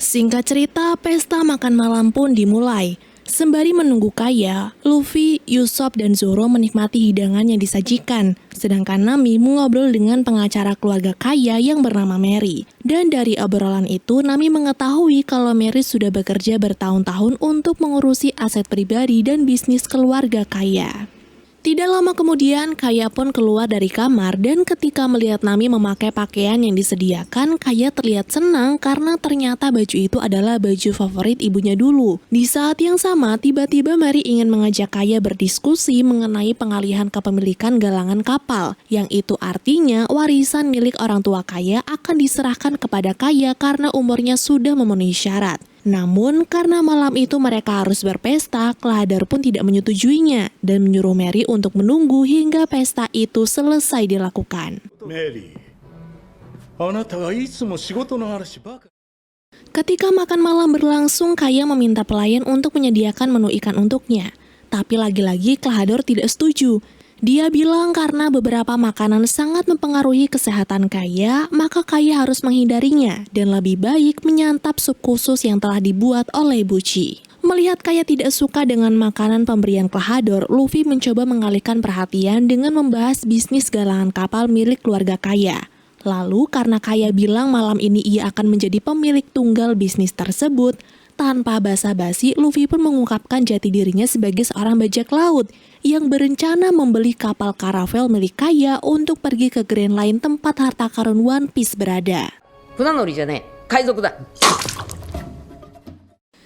Singkat cerita, pesta makan malam pun dimulai. Sembari menunggu Kaya, Luffy, Usopp, dan Zoro menikmati hidangan yang disajikan. Sedangkan Nami mengobrol dengan pengacara keluarga Kaya yang bernama Mary. Dan dari obrolan itu, Nami mengetahui kalau Mary sudah bekerja bertahun-tahun untuk mengurusi aset pribadi dan bisnis keluarga Kaya. Tidak lama kemudian, Kaya pun keluar dari kamar dan ketika melihat Nami memakai pakaian yang disediakan, Kaya terlihat senang karena ternyata baju itu adalah baju favorit ibunya dulu. Di saat yang sama, tiba-tiba Mary ingin mengajak Kaya berdiskusi mengenai pengalihan kepemilikan galangan kapal, yang itu artinya warisan milik orang tua Kaya akan diserahkan kepada Kaya karena umurnya sudah memenuhi syarat. Namun, karena malam itu mereka harus berpesta, Klahadar pun tidak menyetujuinya dan menyuruh Mary untuk menunggu hingga pesta itu selesai dilakukan. Mary, あなたはいつも仕事の話ばかり。 Ketika makan malam berlangsung, Kaya meminta pelayan untuk menyediakan menu ikan untuknya. Tapi lagi-lagi Klahadar tidak setuju. Dia bilang karena beberapa makanan sangat mempengaruhi kesehatan Kaya, maka Kaya harus menghindarinya dan lebih baik menyantap sup khusus yang telah dibuat oleh Buci. Melihat Kaya tidak suka dengan makanan pemberian Klahadar, Luffy mencoba mengalihkan perhatian dengan membahas bisnis galangan kapal milik keluarga Kaya. Lalu karena Kaya bilang malam ini ia akan menjadi pemilik tunggal bisnis tersebut, tanpa basa-basi Luffy pun mengungkapkan jati dirinya sebagai seorang bajak laut yang berencana membeli kapal karavel milik Kaya untuk pergi ke Grand Line tempat harta karun One Piece berada. 船乗りじゃねえ、海賊だ。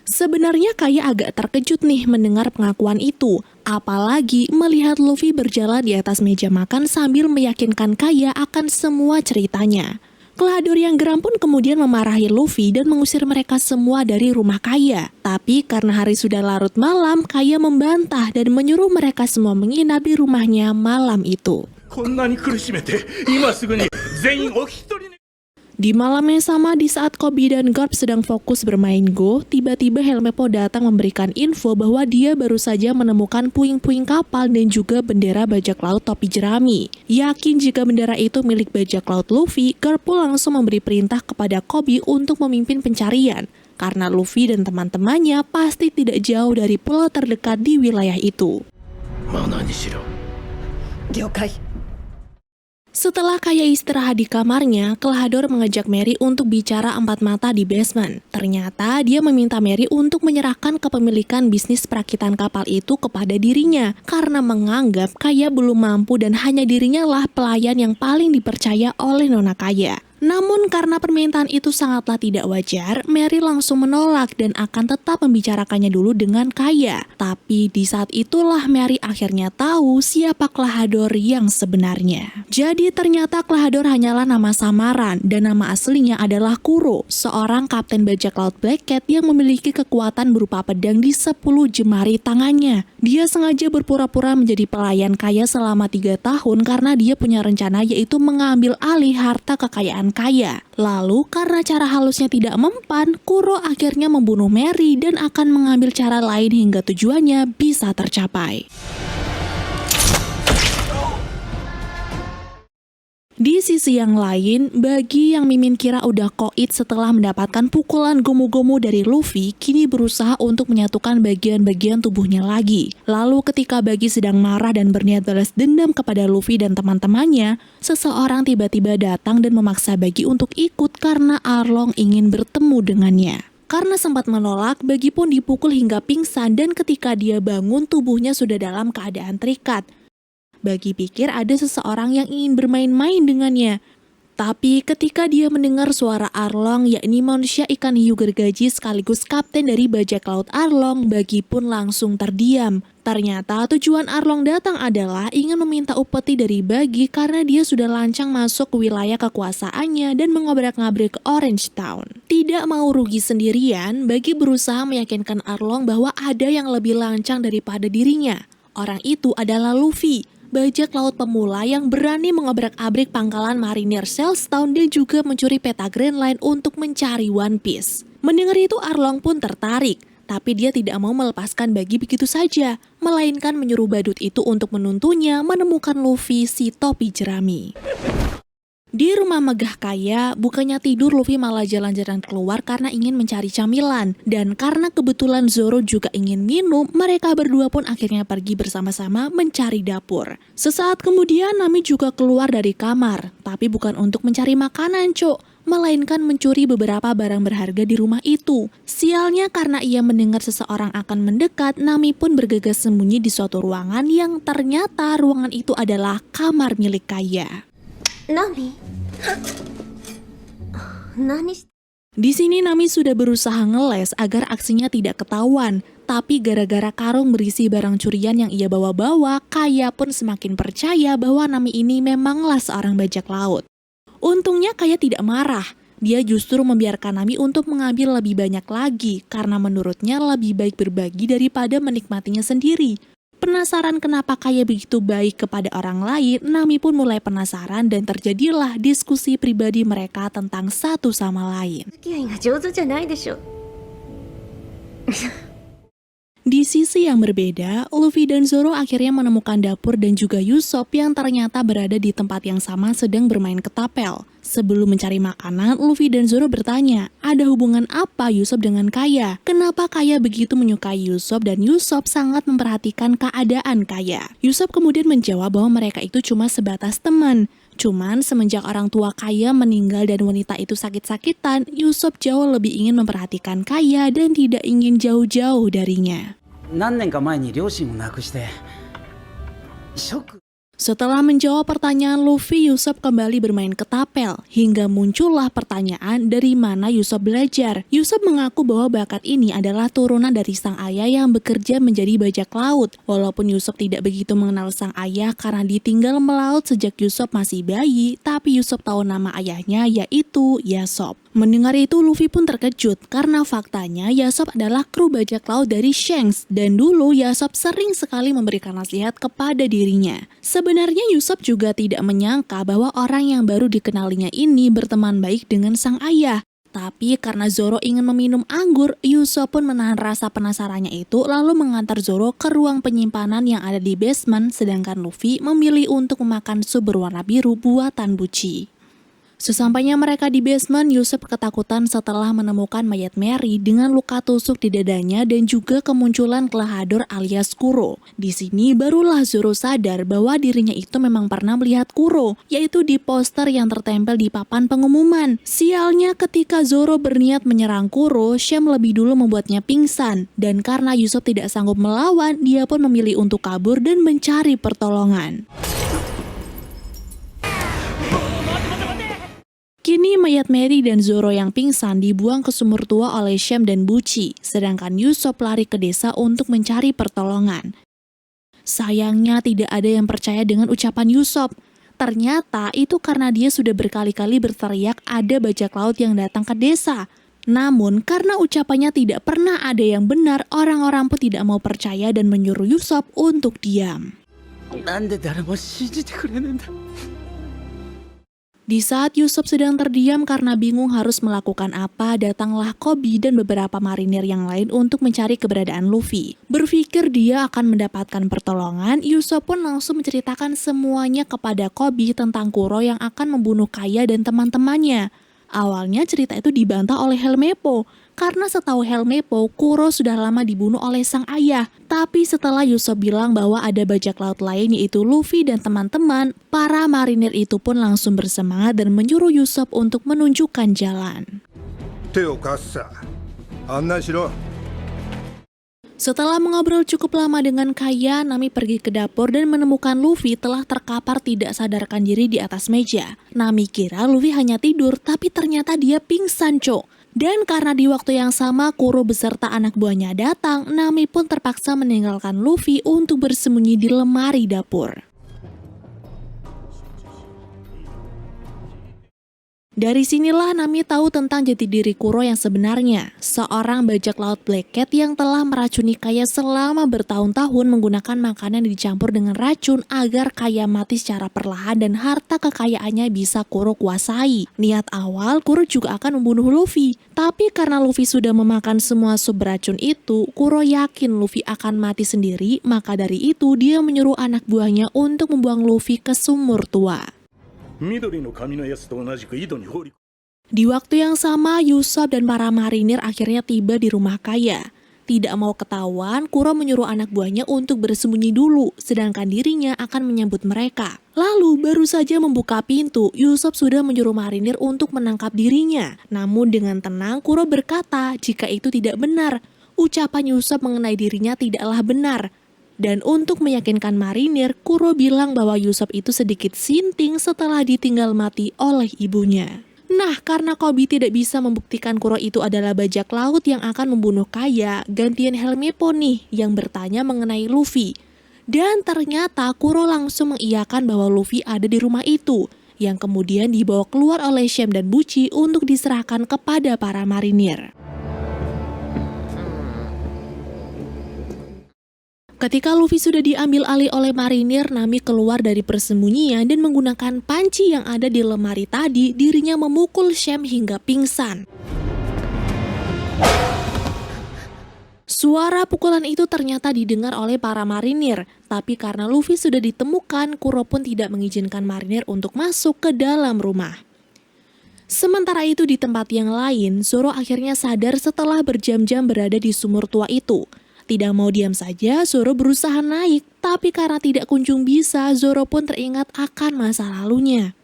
Sebenarnya Kaya agak terkejut nih mendengar pengakuan itu, apalagi melihat Luffy berjalan di atas meja makan sambil meyakinkan Kaya akan semua ceritanya. Klahadar yang geram pun kemudian memarahi Luffy dan mengusir mereka semua dari rumah Kaya. Tapi karena hari sudah larut malam, Kaya membantah dan menyuruh mereka semua menginap di rumahnya malam itu. こんなに苦しめて、今すぐに全員お一人に。 Di malam yang sama, di saat Koby dan Garp sedang fokus bermain Go, tiba-tiba Helmeppo datang memberikan info bahwa dia baru saja menemukan puing-puing kapal dan juga bendera bajak laut topi jerami. Yakin jika bendera itu milik bajak laut Luffy, Garp pun langsung memberi perintah kepada Koby untuk memimpin pencarian. Karena Luffy dan teman-temannya pasti tidak jauh dari pulau terdekat di wilayah itu. まあ何しろ。了解。 Setelah Kaya istirahat di kamarnya, Klahadar mengajak Mary untuk bicara empat mata di basement. Ternyata dia meminta Mary untuk menyerahkan kepemilikan bisnis perakitan kapal itu kepada dirinya karena menganggap Kaya belum mampu dan hanya dirinya lah pelayan yang paling dipercaya oleh Nona Kaya. Namun karena permintaan itu sangatlah tidak wajar, Mary langsung menolak dan akan tetap membicarakannya dulu dengan Kaya. Tapi di saat itulah Mary akhirnya tahu siapa Klahadar yang sebenarnya. Jadi ternyata Klahadar hanyalah nama samaran dan nama aslinya adalah Kuro, seorang kapten bajak laut Black Cat yang memiliki kekuatan berupa pedang di 10 jemari tangannya. Dia sengaja berpura-pura menjadi pelayan Kaya selama 3 tahun karena dia punya rencana yaitu mengambil alih harta kekayaan Kaya. Lalu karena cara halusnya tidak mempan, Kuro akhirnya membunuh Mary dan akan mengambil cara lain hingga tujuannya bisa tercapai. Di sisi yang lain, Buggy yang Mimin kira udah koit setelah mendapatkan pukulan gomu-gomu dari Luffy, kini berusaha untuk menyatukan bagian-bagian tubuhnya lagi. Lalu ketika Buggy sedang marah dan berniat balas dendam kepada Luffy dan teman-temannya, seseorang tiba-tiba datang dan memaksa Buggy untuk ikut karena Arlong ingin bertemu dengannya. Karena sempat menolak, Buggy pun dipukul hingga pingsan dan ketika dia bangun tubuhnya sudah dalam keadaan terikat. Buggy pikir ada seseorang yang ingin bermain-main dengannya. Tapi ketika dia mendengar suara Arlong, yakni manusia ikan hiu gergaji sekaligus kapten dari bajak laut Arlong, Buggy pun langsung terdiam. Ternyata tujuan Arlong datang adalah ingin meminta upeti dari Buggy karena dia sudah lancang masuk ke wilayah kekuasaannya dan mengobrak-ngabrik Orange Town. Tidak mau rugi sendirian, Buggy berusaha meyakinkan Arlong bahwa ada yang lebih lancang daripada dirinya. Orang itu adalah Luffy, bajak laut pemula yang berani mengobrak-abrik pangkalan marinir Sailstown dan juga mencuri peta Grand Line untuk mencari One Piece. Mendengar itu Arlong pun tertarik, tapi dia tidak mau melepaskan Buggy begitu saja. melainkan menyuruh badut itu untuk menuntunnya menemukan Luffy si topi jerami. Di rumah megah kaya, bukannya tidur Luffy malah jalan-jalan keluar karena ingin mencari camilan. Dan karena kebetulan Zoro juga ingin minum, mereka berdua pun akhirnya pergi bersama-sama mencari dapur. Sesaat kemudian Nami juga keluar dari kamar, tapi bukan untuk mencari makanan, melainkan mencuri beberapa barang berharga di rumah itu. Sialnya karena ia mendengar seseorang akan mendekat, Nami pun bergegas sembunyi di suatu ruangan yang ternyata ruangan itu adalah kamar milik Kaya. Nami? Nani? Di sini Nami sudah berusaha ngeles agar aksinya tidak ketahuan, tapi gara-gara karung berisi barang curian yang ia bawa-bawa, Kaya pun semakin percaya bahwa Nami ini memanglah seorang bajak laut. Untungnya Kaya tidak marah. Dia justru membiarkan Nami untuk mengambil lebih banyak lagi karena menurutnya lebih baik berbagi daripada menikmatinya sendiri. Penasaran kenapa Kaya begitu baik kepada orang lain, Nami pun mulai penasaran dan terjadilah diskusi pribadi mereka tentang satu sama lain. Di sisi yang berbeda, Luffy dan Zoro akhirnya menemukan dapur dan juga Usopp yang ternyata berada di tempat yang sama sedang bermain ketapel. Sebelum mencari makanan, Luffy dan Zoro bertanya, ada hubungan apa Usopp dengan Kaya? Kenapa Kaya begitu menyukai Usopp dan Usopp sangat memperhatikan keadaan Kaya? Usopp kemudian menjawab bahwa mereka itu cuma sebatas teman. Cuman semenjak orang tua Kaya meninggal dan wanita itu sakit-sakitan, Usopp jauh lebih ingin memperhatikan Kaya dan tidak ingin jauh-jauh darinya. Setelah menjawab pertanyaan Luffy, Usopp kembali bermain ketapel, hingga muncullah pertanyaan dari mana Usopp belajar. Usopp mengaku bahwa bakat ini adalah turunan dari sang ayah yang bekerja menjadi bajak laut. Walaupun Usopp tidak begitu mengenal sang ayah karena ditinggal melaut sejak Usopp masih bayi, tapi Usopp tahu nama ayahnya yaitu Yasopp. Mendengar itu Luffy pun terkejut karena faktanya Yasopp adalah kru bajak laut dari Shanks dan dulu Yasopp sering sekali memberikan nasihat kepada dirinya. Sebenarnya Usopp juga tidak menyangka bahwa orang yang baru dikenalinya ini berteman baik dengan sang ayah. Tapi karena Zoro ingin meminum anggur, Usopp pun menahan rasa penasarannya itu lalu mengantar Zoro ke ruang penyimpanan yang ada di basement, sedangkan Luffy memilih untuk memakan sup berwarna biru buatan Buci. Sesampainya mereka di basement, Usopp ketakutan setelah menemukan mayat Mary dengan luka tusuk di dadanya dan juga kemunculan Klahadore alias Kuro. Di sini barulah Zoro sadar bahwa dirinya itu memang pernah melihat Kuro, yaitu di poster yang tertempel di papan pengumuman. Sialnya ketika Zoro berniat menyerang Kuro, Sham lebih dulu membuatnya pingsan. Dan karena Usopp tidak sanggup melawan, dia pun memilih untuk kabur dan mencari pertolongan. Kini mayat Mary dan Zoro yang pingsan dibuang ke sumur tua oleh Sham dan Buci, sedangkan Usopp lari ke desa untuk mencari pertolongan. Sayangnya tidak ada yang percaya dengan ucapan Usopp. Ternyata itu karena dia sudah berkali-kali berteriak ada bajak laut yang datang ke desa. Namun karena ucapannya tidak pernah ada yang benar, orang-orang pun tidak mau percaya dan menyuruh Usopp untuk diam. Di saat Usopp sedang terdiam karena bingung harus melakukan apa, datanglah Koby dan beberapa marinir yang lain untuk mencari keberadaan Luffy. Berpikir dia akan mendapatkan pertolongan, Usopp pun langsung menceritakan semuanya kepada Koby tentang Kuro yang akan membunuh Kaya dan teman-temannya. Awalnya cerita itu dibantah oleh Helmeppo, karena setahu Helmeppo, Kuro sudah lama dibunuh oleh sang ayah. Tapi setelah Usopp bilang bahwa ada bajak laut lain yaitu Luffy dan teman-teman, para marinir itu pun langsung bersemangat dan menyuruh Usopp untuk menunjukkan jalan. Setelah mengobrol cukup lama dengan Kaya, Nami pergi ke dapur dan menemukan Luffy telah terkapar tidak sadarkan diri di atas meja. Nami kira Luffy hanya tidur, tapi ternyata dia pingsan, Dan karena di waktu yang sama Kuro beserta anak buahnya datang, Nami pun terpaksa meninggalkan Luffy untuk bersembunyi di lemari dapur. Dari sinilah Nami tahu tentang jati diri Kuro yang sebenarnya, seorang bajak laut Black Cat yang telah meracuni Kaya selama bertahun-tahun menggunakan makanan yang dicampur dengan racun agar Kaya mati secara perlahan dan harta kekayaannya bisa Kuro kuasai. Niat awal Kuro juga akan membunuh Luffy, tapi karena Luffy sudah memakan semua sup beracun itu, Kuro yakin Luffy akan mati sendiri, maka dari itu dia menyuruh anak buahnya untuk membuang Luffy ke sumur tua. 緑の髪のやつと同じく井戸に放り Di waktu yang sama, Usopp dan para marinir akhirnya tiba di rumah Kaya. Tidak mau ketahuan, Kuro menyuruh anak buahnya untuk bersembunyi dulu, sedangkan dirinya akan menyambut mereka. Lalu, baru saja membuka pintu, Usopp sudah menyuruh marinir untuk menangkap dirinya. Namun dengan tenang, Kuro berkata jika itu tidak benar. Ucapan Usopp mengenai dirinya tidaklah benar. Dan untuk meyakinkan marinir, Kuro bilang bahwa Usopp itu sedikit sinting setelah ditinggal mati oleh ibunya. Nah, karena Koby tidak bisa membuktikan Kuro itu adalah bajak laut yang akan membunuh Kaya, gantian Helmeppo nih yang bertanya mengenai Luffy. Dan ternyata Kuro langsung mengiyakan bahwa Luffy ada di rumah itu, yang kemudian dibawa keluar oleh Shem dan Bucci untuk diserahkan kepada para marinir. Ketika Luffy sudah diambil alih oleh marinir, Nami keluar dari persembunyian dan menggunakan panci yang ada di lemari tadi, dirinya memukul Shem hingga pingsan. Suara pukulan itu ternyata didengar oleh para marinir, tapi karena Luffy sudah ditemukan, Kuro pun tidak mengizinkan marinir untuk masuk ke dalam rumah. Sementara itu di tempat yang lain, Zoro akhirnya sadar setelah berjam-jam berada di sumur tua itu. Tidak mau diam saja, Zoro berusaha naik, tapi karena tidak kunjung bisa, Zoro pun teringat akan masa lalunya.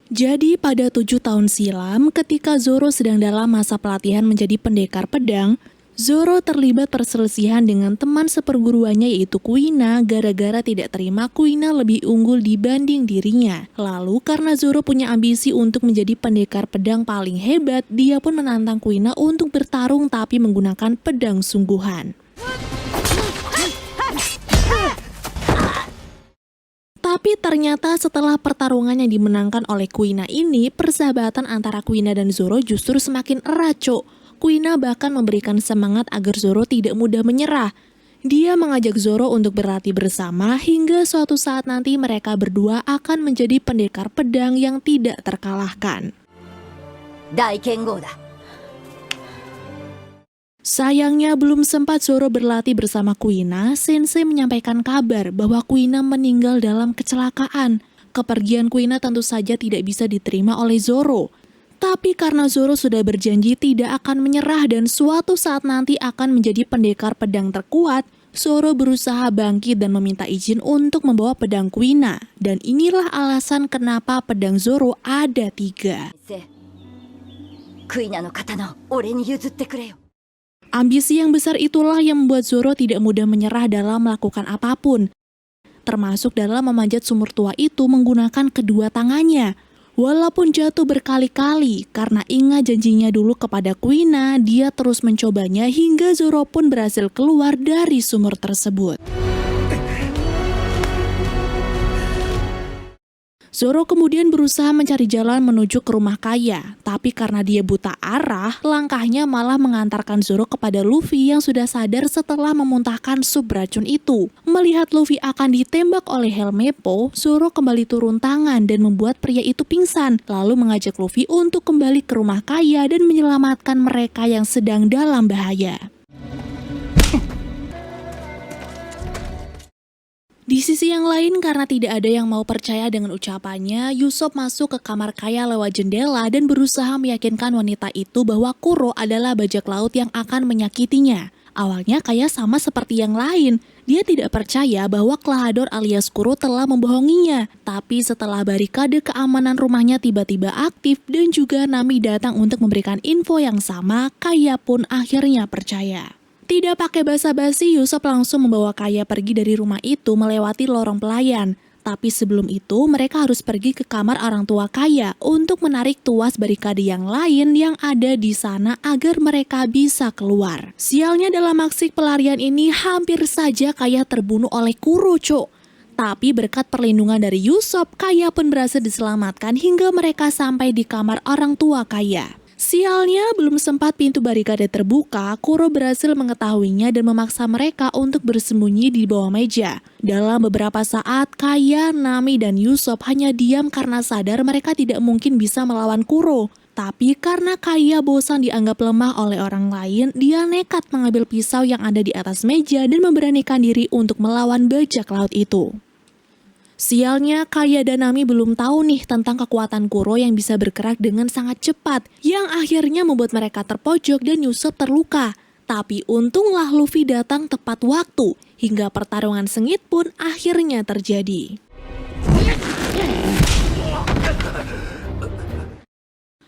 Jadi pada 7 tahun silam, ketika Zoro sedang dalam masa pelatihan menjadi pendekar pedang, Zoro terlibat perselisihan dengan teman seperguruannya yaitu Kuina gara-gara tidak terima Kuina lebih unggul dibanding dirinya. Lalu karena Zoro punya ambisi untuk menjadi pendekar pedang paling hebat, dia pun menantang Kuina untuk bertarung tapi menggunakan pedang sungguhan. Tapi ternyata setelah pertarungan yang dimenangkan oleh Kuina ini, persahabatan antara Kuina dan Zoro justru semakin erat, Cok. Kuina bahkan memberikan semangat agar Zoro tidak mudah menyerah. Dia mengajak Zoro untuk berlatih bersama hingga suatu saat nanti mereka berdua akan menjadi pendekar pedang yang tidak terkalahkan. Daikengo da. Sayangnya belum sempat Zoro berlatih bersama Kuina, Sensei menyampaikan kabar bahwa Kuina meninggal dalam kecelakaan. Kepergian Kuina tentu saja tidak bisa diterima oleh Zoro. Tapi karena Zoro sudah berjanji tidak akan menyerah dan suatu saat nanti akan menjadi pendekar pedang terkuat, Zoro berusaha bangkit dan meminta izin untuk membawa pedang Kuina. Dan inilah alasan kenapa pedang Zoro ada 3. Kuina no katana, ore ni yuzutte kure yo. Ambisi yang besar itulah yang membuat Zoro tidak mudah menyerah dalam melakukan apapun, termasuk dalam memanjat sumur tua itu menggunakan kedua tangannya. Walaupun jatuh berkali-kali, karena ingat janjinya dulu kepada Kuina, dia terus mencobanya hingga Zoro pun berhasil keluar dari sumur tersebut. Zoro kemudian berusaha mencari jalan menuju ke rumah Kaya, tapi karena dia buta arah, langkahnya malah mengantarkan Zoro kepada Luffy yang sudah sadar setelah memuntahkan sup racun itu. Melihat Luffy akan ditembak oleh Helmeppo, Zoro kembali turun tangan dan membuat pria itu pingsan, lalu mengajak Luffy untuk kembali ke rumah Kaya dan menyelamatkan mereka yang sedang dalam bahaya. Di sisi yang lain, karena tidak ada yang mau percaya dengan ucapannya, Usopp masuk ke kamar Kaya lewat jendela dan berusaha meyakinkan wanita itu bahwa Kuro adalah bajak laut yang akan menyakitinya. Awalnya Kaya sama seperti yang lain, dia tidak percaya bahwa Klahadore alias Kuro telah membohonginya. Tapi setelah barikade keamanan rumahnya tiba-tiba aktif dan juga Nami datang untuk memberikan info yang sama, Kaya pun akhirnya percaya. Tidak pakai basa-basi, Usopp langsung membawa Kaya pergi dari rumah itu melewati lorong pelayan. Tapi sebelum itu, mereka harus pergi ke kamar orang tua Kaya untuk menarik tuas barikade yang lain yang ada di sana agar mereka bisa keluar. Sialnya dalam aksi pelarian ini, hampir saja Kaya terbunuh oleh Kuro, Cok. Tapi berkat perlindungan dari Usopp, Kaya pun berhasil diselamatkan hingga mereka sampai di kamar orang tua Kaya. Sialnya, belum sempat pintu barikade terbuka, Kuro berhasil mengetahuinya dan memaksa mereka untuk bersembunyi di bawah meja. Dalam beberapa saat, Kaya, Nami, dan Usopp hanya diam karena sadar mereka tidak mungkin bisa melawan Kuro. Tapi karena Kaya bosan dianggap lemah oleh orang lain, dia nekat mengambil pisau yang ada di atas meja dan memberanikan diri untuk melawan bajak laut itu. Sialnya, Kaya dan Nami belum tahu nih tentang kekuatan Kuro yang bisa bergerak dengan sangat cepat, yang akhirnya membuat mereka terpojok dan Usopp terluka. Tapi untunglah Luffy datang tepat waktu, hingga pertarungan sengit pun akhirnya terjadi.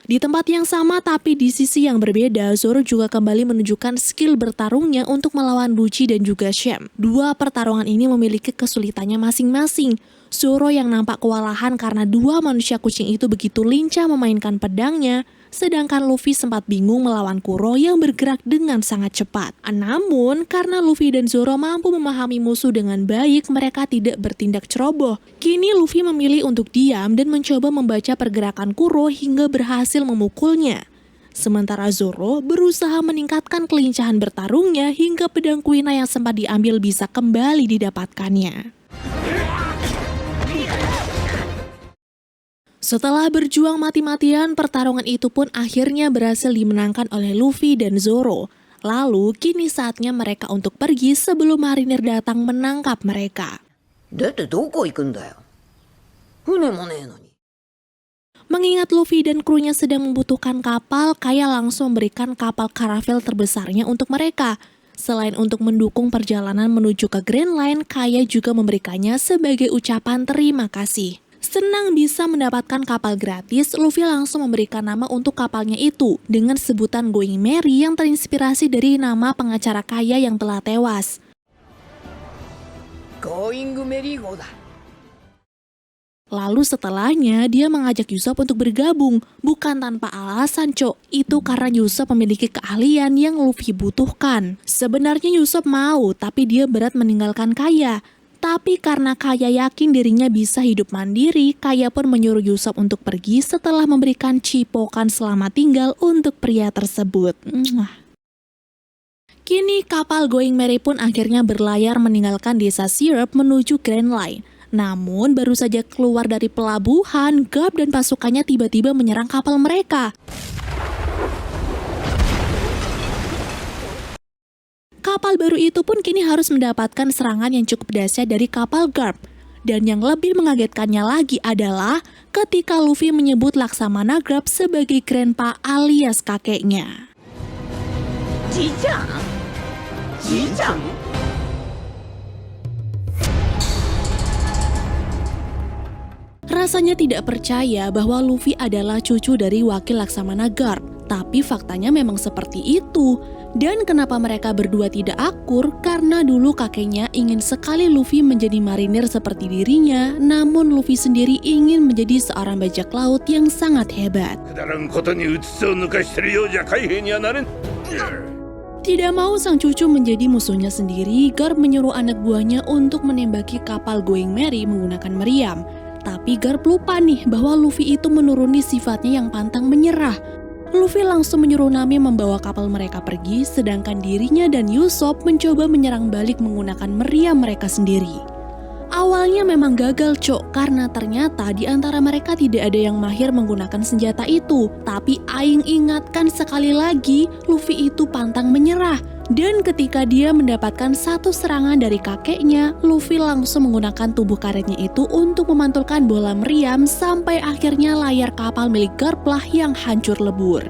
Di tempat yang sama tapi di sisi yang berbeda, Zoro juga kembali menunjukkan skill bertarungnya untuk melawan Buci dan juga Shem. Dua pertarungan ini memiliki kesulitannya masing-masing. Zoro yang nampak kewalahan karena dua manusia kucing itu begitu lincah memainkan pedangnya, sedangkan Luffy sempat bingung melawan Kuro yang bergerak dengan sangat cepat. Namun, karena Luffy dan Zoro mampu memahami musuh dengan baik, mereka tidak bertindak ceroboh. Kini Luffy memilih untuk diam dan mencoba membaca pergerakan Kuro hingga berhasil memukulnya. Sementara Zoro berusaha meningkatkan kelincahan bertarungnya hingga pedang Kuina yang sempat diambil bisa kembali didapatkannya. Setelah berjuang mati-matian, pertarungan itu pun akhirnya berhasil dimenangkan oleh Luffy dan Zoro. Lalu, kini saatnya mereka untuk pergi sebelum marinir datang menangkap mereka. だってどこ行くんだよ。船もねえのに。 Mengingat Luffy dan krunya sedang membutuhkan kapal, Kaya langsung memberikan kapal karavel terbesarnya untuk mereka. Selain untuk mendukung perjalanan menuju ke Grand Line, Kaya juga memberikannya sebagai ucapan terima kasih. Senang bisa mendapatkan kapal gratis, Luffy langsung memberikan nama untuk kapalnya itu dengan sebutan Going Merry yang terinspirasi dari nama pengacara Kaya yang telah tewas. Going Merry-goだ。 Lalu setelahnya dia mengajak Usopp untuk bergabung, bukan tanpa alasan Cok, itu karena Usopp memiliki keahlian yang Luffy butuhkan. Sebenarnya Usopp mau, tapi dia berat meninggalkan Kaya. Tapi karena Kaya yakin dirinya bisa hidup mandiri, Kaya pun menyuruh Usopp untuk pergi setelah memberikan cipokan selamat tinggal untuk pria tersebut. Kini kapal Going Merry pun akhirnya berlayar meninggalkan desa Syrup menuju Grand Line. Namun baru saja keluar dari pelabuhan, Garp dan pasukannya tiba-tiba menyerang kapal mereka. Kapal baru itu pun kini harus mendapatkan serangan yang cukup dahsyat dari kapal Garp. Dan yang lebih mengagetkannya lagi adalah ketika Luffy menyebut Laksamana Garp sebagai grandpa alias kakeknya. Ji-chan? Ji-chan? Rasanya tidak percaya bahwa Luffy adalah cucu dari wakil Laksamana Garp. Tapi faktanya memang seperti itu. Dan kenapa mereka berdua tidak akur? Karena dulu kakeknya ingin sekali Luffy menjadi marinir seperti dirinya, namun Luffy sendiri ingin menjadi seorang bajak laut yang sangat hebat. Tidak mau sang cucu menjadi musuhnya sendiri, Garp menyuruh anak buahnya untuk menembaki kapal Going Merry menggunakan meriam. Tapi Garp lupa nih bahwa Luffy itu menuruni sifatnya yang pantang menyerah. Luffy langsung menyuruh Nami membawa kapal mereka pergi, sedangkan dirinya dan Usopp mencoba menyerang balik menggunakan meriam mereka sendiri. Awalnya memang gagal Cok, karena ternyata di antara mereka tidak ada yang mahir menggunakan senjata itu. Tapi Aing ingatkan sekali lagi, Luffy itu pantang menyerah. Dan ketika dia mendapatkan satu serangan dari kakeknya, Luffy langsung menggunakan tubuh karetnya itu untuk memantulkan bola meriam sampai akhirnya layar kapal milik Garp lah yang hancur lebur.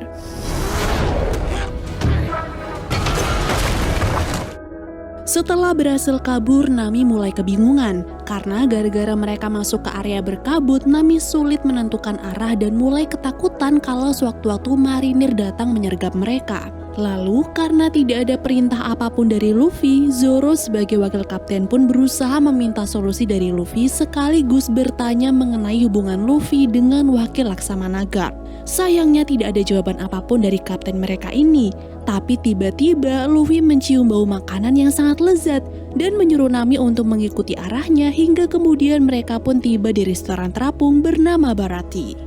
Setelah berhasil kabur, Nami mulai kebingungan. Karena gara-gara mereka masuk ke area berkabut, Nami sulit menentukan arah dan mulai ketakutan kalau sewaktu-waktu marinir datang menyergap mereka. Lalu, karena tidak ada perintah apapun dari Luffy, Zoro sebagai wakil kapten pun berusaha meminta solusi dari Luffy sekaligus bertanya mengenai hubungan Luffy dengan wakil Laksamana Garp. Sayangnya tidak ada jawaban apapun dari kapten mereka ini. Tapi tiba-tiba Luffy mencium bau makanan yang sangat lezat. dan menyuruh Nami untuk mengikuti arahnya hingga kemudian mereka pun tiba di restoran terapung bernama Baratie.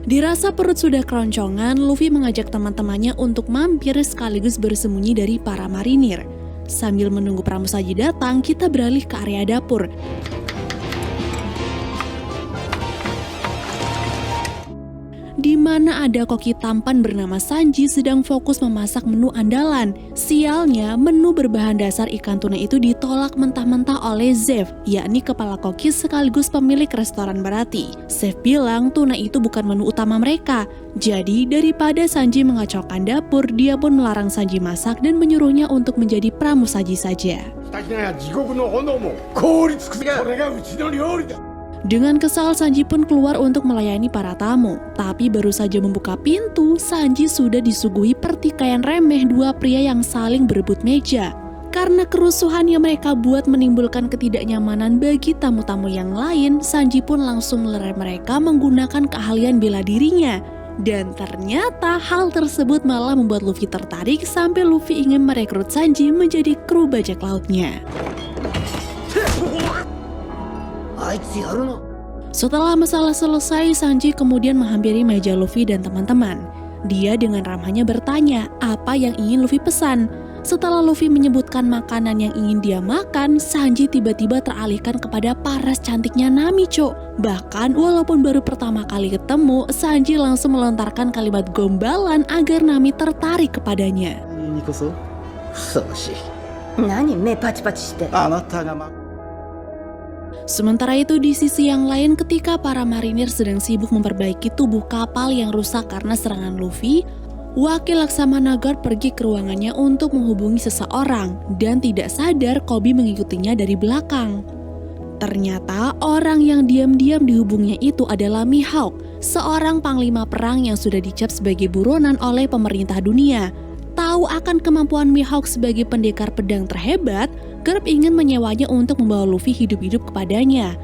Dirasa perut sudah keroncongan, Luffy mengajak teman-temannya untuk mampir sekaligus bersembunyi dari para marinir. Sambil menunggu pramusaji datang, kita beralih ke area dapur. Di mana ada koki tampan bernama Sanji sedang fokus memasak menu andalan. Sialnya, menu berbahan dasar ikan tuna itu ditolak mentah-mentah oleh Zeff, yakni kepala koki sekaligus pemilik restoran Baratie. Zeff bilang tuna itu bukan menu utama mereka. Jadi, daripada Sanji mengacaukan dapur, dia pun melarang Sanji masak dan menyuruhnya untuk menjadi pramusaji saja. Dengan kesal, Sanji pun keluar untuk melayani para tamu. Tapi baru saja membuka pintu, Sanji sudah disuguhi pertikaian remeh dua pria yang saling berebut meja. Karena kerusuhan yang mereka buat menimbulkan ketidaknyamanan bagi tamu-tamu yang lain, Sanji pun langsung melerai mereka menggunakan keahlian bela dirinya. Dan ternyata hal tersebut malah membuat Luffy tertarik sampai Luffy ingin merekrut Sanji menjadi kru bajak lautnya. Setelah masalah selesai, Sanji kemudian menghampiri meja Luffy dan teman-teman. Dia dengan ramahnya bertanya apa yang ingin Luffy pesan. Setelah Luffy menyebutkan makanan yang ingin dia makan, Sanji tiba-tiba teralihkan kepada paras cantiknya Nami, Cok. Bahkan walaupun baru pertama kali ketemu, Sanji langsung melontarkan kalimat gombalan agar Nami tertarik kepadanya. Sementara itu di sisi yang lain, ketika para marinir sedang sibuk memperbaiki tubuh kapal yang rusak karena serangan Luffy, wakil Laksamana Guard pergi ke ruangannya untuk menghubungi seseorang dan tidak sadar Koby mengikutinya dari belakang. Ternyata orang yang diam-diam dihubungnya itu adalah Mihawk, seorang panglima perang yang sudah dicap sebagai buronan oleh pemerintah dunia. Tahu akan kemampuan Mihawk sebagai pendekar pedang terhebat, Garp ingin menyewanya untuk membawa Luffy hidup-hidup kepadanya.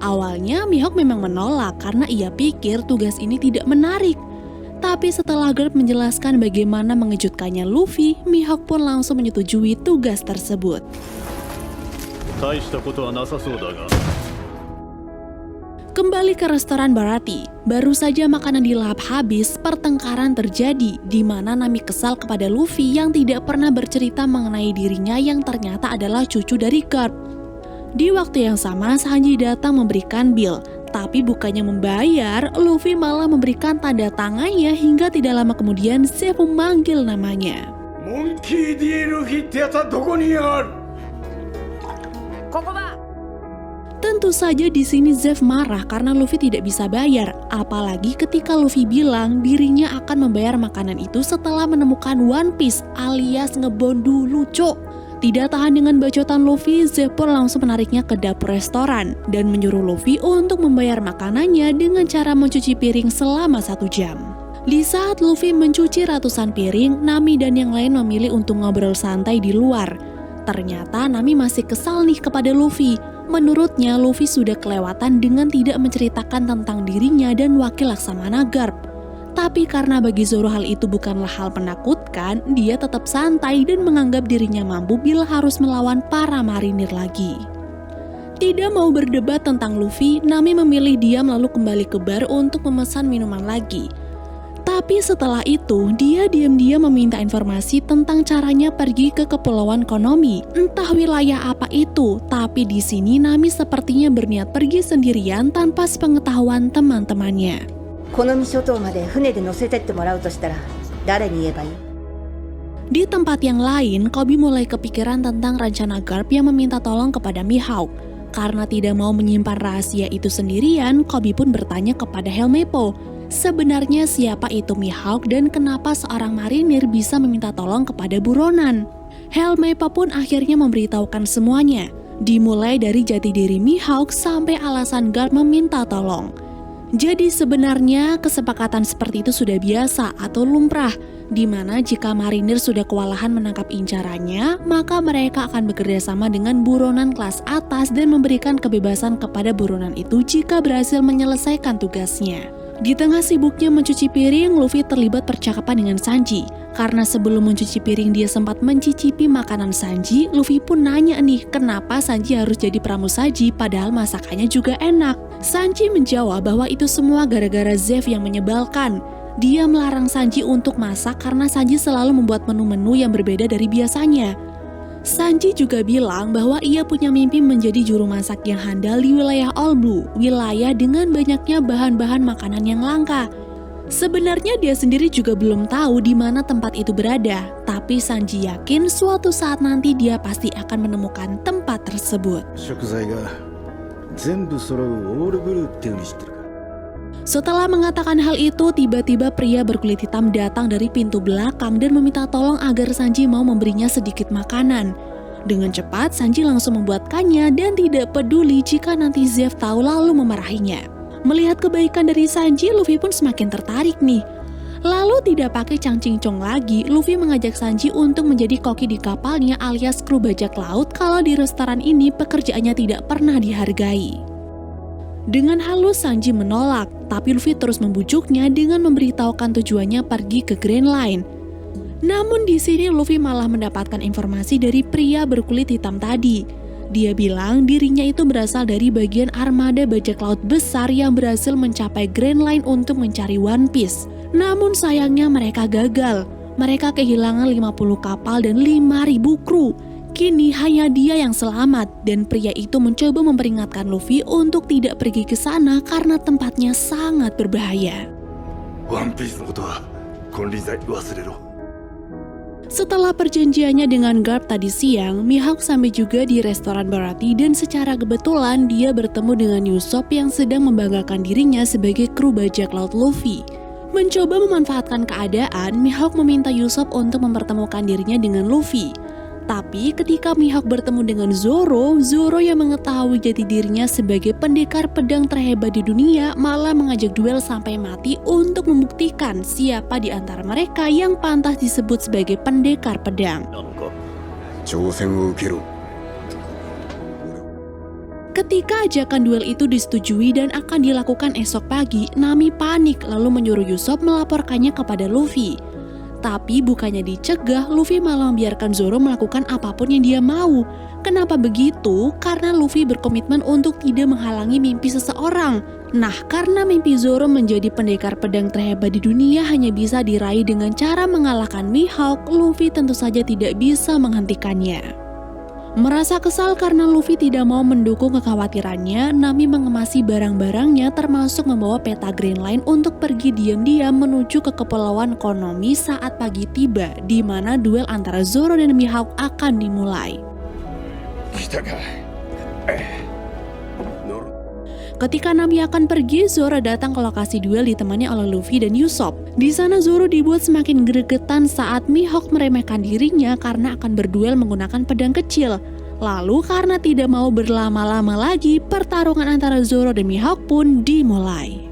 Awalnya Mihawk memang menolak karena ia pikir tugas ini tidak menarik. Tapi setelah Garp menjelaskan bagaimana mengejutkannya Luffy, Mihawk pun langsung menyetujui tugas tersebut. Kembali ke restoran Baratie, baru saja makanan dilahap habis, pertengkaran terjadi di mana Nami kesal kepada Luffy yang tidak pernah bercerita mengenai dirinya yang ternyata adalah cucu dari Garp. Di waktu yang sama, Sanji datang memberikan bill, tapi bukannya membayar, Luffy malah memberikan tanda tangannya hingga tidak lama kemudian Zeff memanggil namanya. Monkey D. Luffyってやつはどこにある? Tentu saja di sini Zeff marah karena Luffy tidak bisa bayar, apalagi ketika Luffy bilang dirinya akan membayar makanan itu setelah menemukan One Piece alias ngebond dulu, Cok. Tidak tahan dengan bacotan Luffy, Zeff pun langsung menariknya ke dapur restoran dan menyuruh Luffy untuk membayar makanannya dengan cara mencuci piring selama 1 jam. Di saat Luffy mencuci ratusan piring, Nami dan yang lain memilih untuk ngobrol santai di luar. Ternyata Nami masih kesal nih kepada Luffy. Menurutnya, Luffy sudah kelewatan dengan tidak menceritakan tentang dirinya dan wakil Laksamana Garp. Tapi karena bagi Zoro hal itu bukanlah hal menakutkan, dia tetap santai dan menganggap dirinya mampu bila harus melawan para marinir lagi. Tidak mau berdebat tentang Luffy, Nami memilih diam lalu kembali ke bar untuk memesan minuman lagi. Tapi setelah itu, dia diam-diam meminta informasi tentang caranya pergi ke Kepulauan Konomi. Entah wilayah apa itu, tapi di sini Nami sepertinya berniat pergi sendirian tanpa sepengetahuan teman-temannya. この諸島まで船で乗せてってもらうとしたら誰に言えばいい? Di tempat yang lain, Koby mulai kepikiran tentang rencana Garp yang meminta tolong kepada Mihawk. Karena tidak mau menyimpan rahasia itu sendirian, Koby pun bertanya kepada Helmeppo. Sebenarnya siapa itu Mihawk dan kenapa seorang marinir bisa meminta tolong kepada buronan? Helmeppo pun akhirnya memberitahukan semuanya. Dimulai dari jati diri Mihawk sampai alasan Garp meminta tolong. Jadi sebenarnya kesepakatan seperti itu sudah biasa atau lumrah, di mana jika marinir sudah kewalahan menangkap incarannya, maka mereka akan bekerja sama dengan buronan kelas atas dan memberikan kebebasan kepada buronan itu jika berhasil menyelesaikan tugasnya. Di tengah sibuknya mencuci piring, Luffy terlibat percakapan dengan Sanji. Karena sebelum mencuci piring dia sempat mencicipi makanan Sanji, Luffy pun nanya nih kenapa Sanji harus jadi pramusaji padahal masakannya juga enak. Sanji menjawab bahwa itu semua gara-gara Zeff yang menyebalkan. Dia melarang Sanji untuk masak karena Sanji selalu membuat menu-menu yang berbeda dari biasanya. Sanji juga bilang bahwa ia punya mimpi menjadi juru masak yang handal di wilayah All Blue, wilayah dengan banyaknya bahan-bahan makanan yang langka. Sebenarnya dia sendiri juga belum tahu di mana tempat itu berada, tapi Sanji yakin suatu saat nanti dia pasti akan menemukan tempat tersebut. 食材が全部揃うオールブルーっていうに知ってるか Setelah mengatakan hal itu, tiba-tiba pria berkulit hitam datang dari pintu belakang dan meminta tolong agar Sanji mau memberinya sedikit makanan. Dengan cepat, Sanji langsung membuatkannya dan tidak peduli jika nanti Zeff tahu lalu memarahinya. Melihat kebaikan dari Sanji, Luffy pun semakin tertarik nih. Lalu tidak pakai cangcingcong lagi, Luffy mengajak Sanji untuk menjadi koki di kapalnya alias kru bajak laut kalau di restoran ini pekerjaannya tidak pernah dihargai. Dengan halus Sanji menolak, tapi Luffy terus membujuknya dengan memberitahukan tujuannya pergi ke Grand Line. Namun di sini Luffy malah mendapatkan informasi dari pria berkulit hitam tadi. Dia bilang dirinya itu berasal dari bagian armada bajak laut besar yang berhasil mencapai Grand Line untuk mencari One Piece. Namun sayangnya mereka gagal. Mereka kehilangan 50 kapal dan 5.000 kru. Kini hanya dia yang selamat dan pria itu mencoba memperingatkan Luffy untuk tidak pergi ke sana karena tempatnya sangat berbahaya. ワンピースのことは金輪際忘れろ Setelah perjanjiannya dengan Garp tadi siang, Mihawk sampai juga di restoran Baratie dan secara kebetulan dia bertemu dengan Usopp yang sedang membanggakan dirinya sebagai kru bajak laut Luffy. Mencoba memanfaatkan keadaan, Mihawk meminta Usopp untuk mempertemukan dirinya dengan Luffy. Tapi ketika Mihawk bertemu dengan Zoro yang mengetahui jati dirinya sebagai pendekar pedang terhebat di dunia malah mengajak duel sampai mati untuk membuktikan siapa di antara mereka yang pantas disebut sebagai pendekar pedang. 挑戦を受けろ Ketika ajakan duel itu disetujui dan akan dilakukan esok pagi, Nami panik lalu menyuruh Usopp melaporkannya kepada Luffy. Tapi bukannya dicegah, Luffy malah membiarkan Zoro melakukan apapun yang dia mau. Kenapa begitu? Karena Luffy berkomitmen untuk tidak menghalangi mimpi seseorang. Nah, karena mimpi Zoro menjadi pendekar pedang terhebat di dunia hanya bisa diraih dengan cara mengalahkan Mihawk, Luffy tentu saja tidak bisa menghentikannya. Merasa kesal karena Luffy tidak mau mendukung kekhawatirannya, Nami mengemasi barang-barangnya termasuk membawa peta Grand Line untuk pergi diam-diam menuju ke Kepulauan Konomi saat pagi tiba, di mana duel antara Zoro dan Mihawk akan dimulai. 来たか Ketika Nami akan pergi, Zoro datang ke lokasi duel ditemani oleh Luffy dan Usopp. Di sana Zoro dibuat semakin gregetan saat Mihawk meremehkan dirinya karena akan berduel menggunakan pedang kecil. Lalu karena tidak mau berlama-lama lagi, pertarungan antara Zoro dan Mihawk pun dimulai.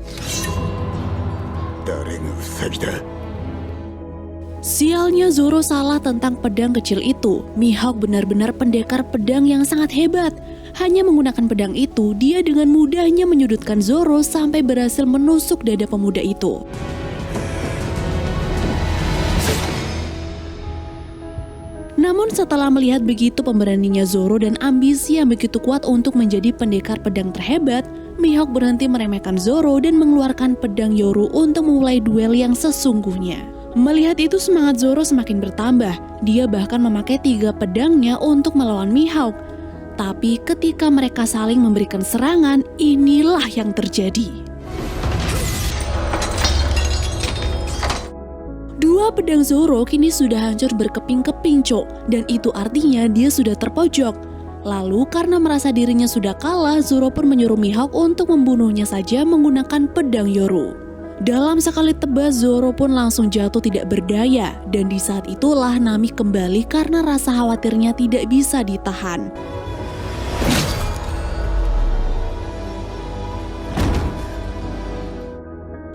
誰がウサギだ Sialnya Zoro salah tentang pedang kecil itu. Mihawk benar-benar pendekar pedang yang sangat hebat. Hanya menggunakan pedang itu, dia dengan mudahnya menyudutkan Zoro sampai berhasil menusuk dada pemuda itu. Namun setelah melihat begitu pemberaninya Zoro dan ambisi yang begitu kuat untuk menjadi pendekar pedang terhebat, Mihawk berhenti meremehkan Zoro dan mengeluarkan pedang Yoru untuk memulai duel yang sesungguhnya. Melihat itu semangat Zoro semakin bertambah. Dia bahkan memakai 3 pedangnya untuk melawan Mihawk. Tapi ketika mereka saling memberikan serangan, inilah yang terjadi. 2 pedang Zoro kini sudah hancur berkeping-keping, Cok, dan itu artinya dia sudah terpojok. Lalu karena merasa dirinya sudah kalah, Zoro pun menyuruh Mihawk untuk membunuhnya saja menggunakan pedang Yoru. Dalam sekali tebas, Zoro pun langsung jatuh tidak berdaya, dan di saat itulah Nami kembali karena rasa khawatirnya tidak bisa ditahan.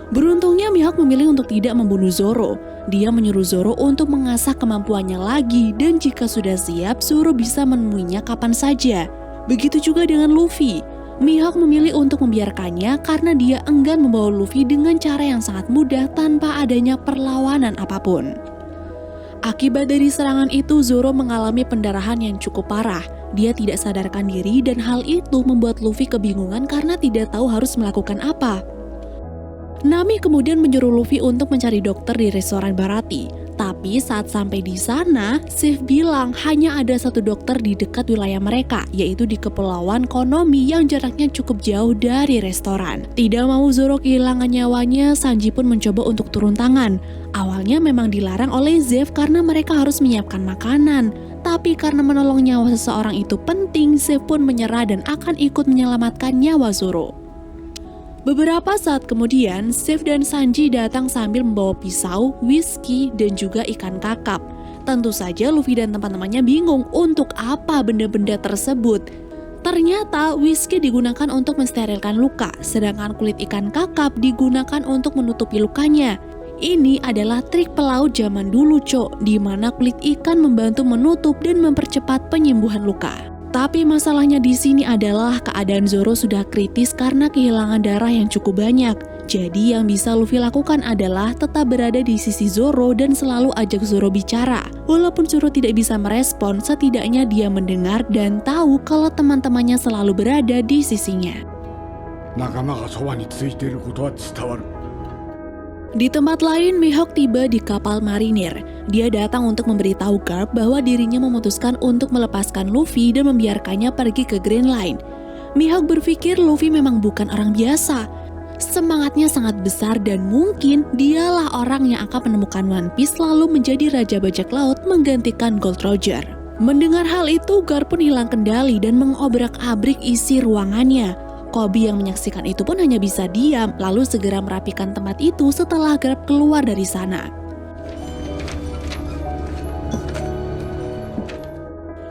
Beruntungnya Mihawk memilih untuk tidak membunuh Zoro. Dia menyuruh Zoro untuk mengasah kemampuannya lagi dan jika sudah siap, Zoro bisa menemuinya kapan saja. Begitu juga dengan Luffy. Mihawk memilih untuk membiarkannya karena dia enggan membawa Luffy dengan cara yang sangat mudah tanpa adanya perlawanan apapun. Akibat dari serangan itu, Zoro mengalami pendarahan yang cukup parah. Dia tidak sadarkan diri dan hal itu membuat Luffy kebingungan karena tidak tahu harus melakukan apa. Nami kemudian menyuruh Luffy untuk mencari dokter di restoran Baratie. Tapi saat sampai di sana, Zeff bilang hanya ada satu dokter di dekat wilayah mereka, yaitu di Kepulauan Konomi yang jaraknya cukup jauh dari restoran. Tidak mau Zoro kehilangan nyawanya, Sanji pun mencoba untuk turun tangan. Awalnya memang dilarang oleh Zeff karena mereka harus menyiapkan makanan. Tapi karena menolong nyawa seseorang itu penting, Zeff pun menyerah dan akan ikut menyelamatkan nyawa Zoro. Beberapa saat kemudian, Zeff dan Sanji datang sambil membawa pisau, whisky, dan juga ikan kakap. Tentu saja Luffy dan teman-temannya bingung untuk apa benda-benda tersebut. Ternyata whisky digunakan untuk mensterilkan luka, sedangkan kulit ikan kakap digunakan untuk menutupi lukanya. Ini adalah trik pelaut zaman dulu, Cok, di mana kulit ikan membantu menutup dan mempercepat penyembuhan luka. Tapi masalahnya di sini adalah keadaan Zoro sudah kritis karena kehilangan darah yang cukup banyak. Jadi yang bisa Luffy lakukan adalah tetap berada di sisi Zoro dan selalu ajak Zoro bicara. Walaupun Zoro tidak bisa merespon, setidaknya dia mendengar dan tahu kalau teman-temannya selalu berada di sisinya. Di tempat lain, Mihawk tiba di kapal marinir. Dia datang untuk memberitahu Garp bahwa dirinya memutuskan untuk melepaskan Luffy dan membiarkannya pergi ke Grand Line. Mihawk berpikir Luffy memang bukan orang biasa. Semangatnya sangat besar dan mungkin dialah orang yang akan menemukan One Piece lalu menjadi Raja Bajak Laut menggantikan Gold Roger. Mendengar hal itu, Garp pun hilang kendali dan mengobrak-abrik isi ruangannya. Koby yang menyaksikan itu pun hanya bisa diam, lalu segera merapikan tempat itu setelah Garp keluar dari sana.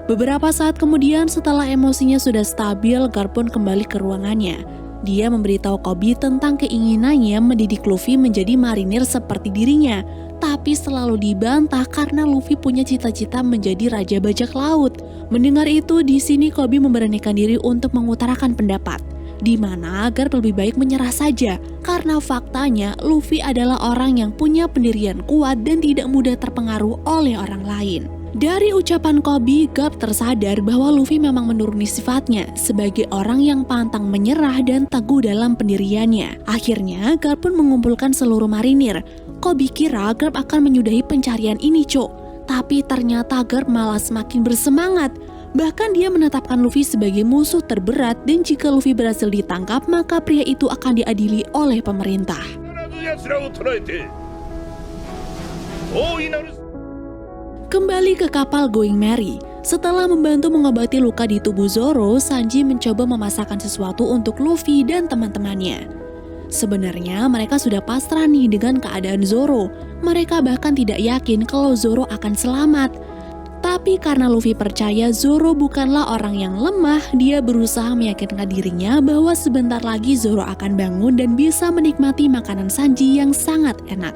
Beberapa saat kemudian, setelah emosinya sudah stabil, Garp pun kembali ke ruangannya. Dia memberitahu Koby tentang keinginannya mendidik Luffy menjadi marinir seperti dirinya, tapi selalu dibantah karena Luffy punya cita-cita menjadi Raja Bajak Laut. Mendengar itu, di sini Koby memberanikan diri untuk mengutarakan pendapat, di mana Garp lebih baik menyerah saja karena faktanya Luffy adalah orang yang punya pendirian kuat dan tidak mudah terpengaruh oleh orang lain. Dari ucapan Koby, Garp tersadar bahwa Luffy memang menuruni sifatnya sebagai orang yang pantang menyerah dan teguh dalam pendiriannya. Akhirnya Garp pun mengumpulkan seluruh marinir. Koby kira Garp akan menyudahi pencarian ini, Cok. Tapi ternyata Garp malah semakin bersemangat. Bahkan dia menetapkan Luffy sebagai musuh terberat dan jika Luffy berhasil ditangkap, maka pria itu akan diadili oleh pemerintah. Kembali ke kapal Going Merry. Setelah membantu mengobati luka di tubuh Zoro, Sanji mencoba memasakkan sesuatu untuk Luffy dan teman-temannya. Sebenarnya mereka sudah pasrah nih dengan keadaan Zoro. Mereka bahkan tidak yakin kalau Zoro akan selamat. Tapi karena Luffy percaya Zoro bukanlah orang yang lemah, dia berusaha meyakinkan dirinya bahwa sebentar lagi Zoro akan bangun dan bisa menikmati makanan Sanji yang sangat enak.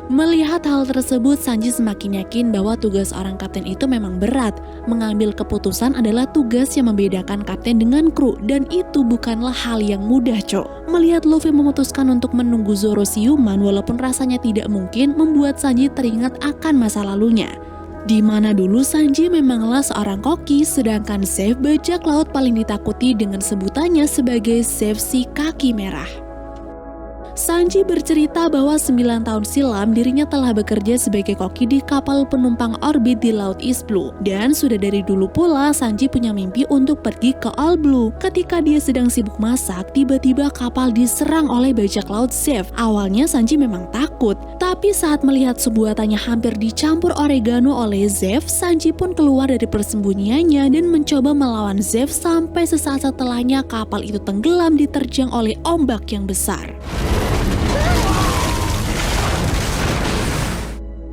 Melihat hal tersebut, Sanji semakin yakin bahwa tugas orang kapten itu memang berat. Mengambil keputusan adalah tugas yang membedakan kapten dengan kru, dan itu bukanlah hal yang mudah, Cok. Melihat Luffy memutuskan untuk menunggu Zoro siuman walaupun rasanya tidak mungkin, membuat Sanji teringat akan masa lalunya. Di mana dulu Sanji memanglah seorang koki, sedangkan Zeff bajak laut paling ditakuti dengan sebutannya sebagai Zeff si kaki merah. Sanji bercerita bahwa 9 tahun silam dirinya telah bekerja sebagai koki di kapal penumpang orbit di Laut East Blue. Dan sudah dari dulu pula Sanji punya mimpi untuk pergi ke All Blue. Ketika dia sedang sibuk masak, tiba-tiba kapal diserang oleh bajak laut Zeff. Awalnya Sanji memang takut, tapi saat melihat sebuah tanya hampir dicampur oregano oleh Zeff, Sanji pun keluar dari persembunyiannya dan mencoba melawan Zeff sampai sesaat setelahnya kapal itu tenggelam diterjang oleh ombak yang besar.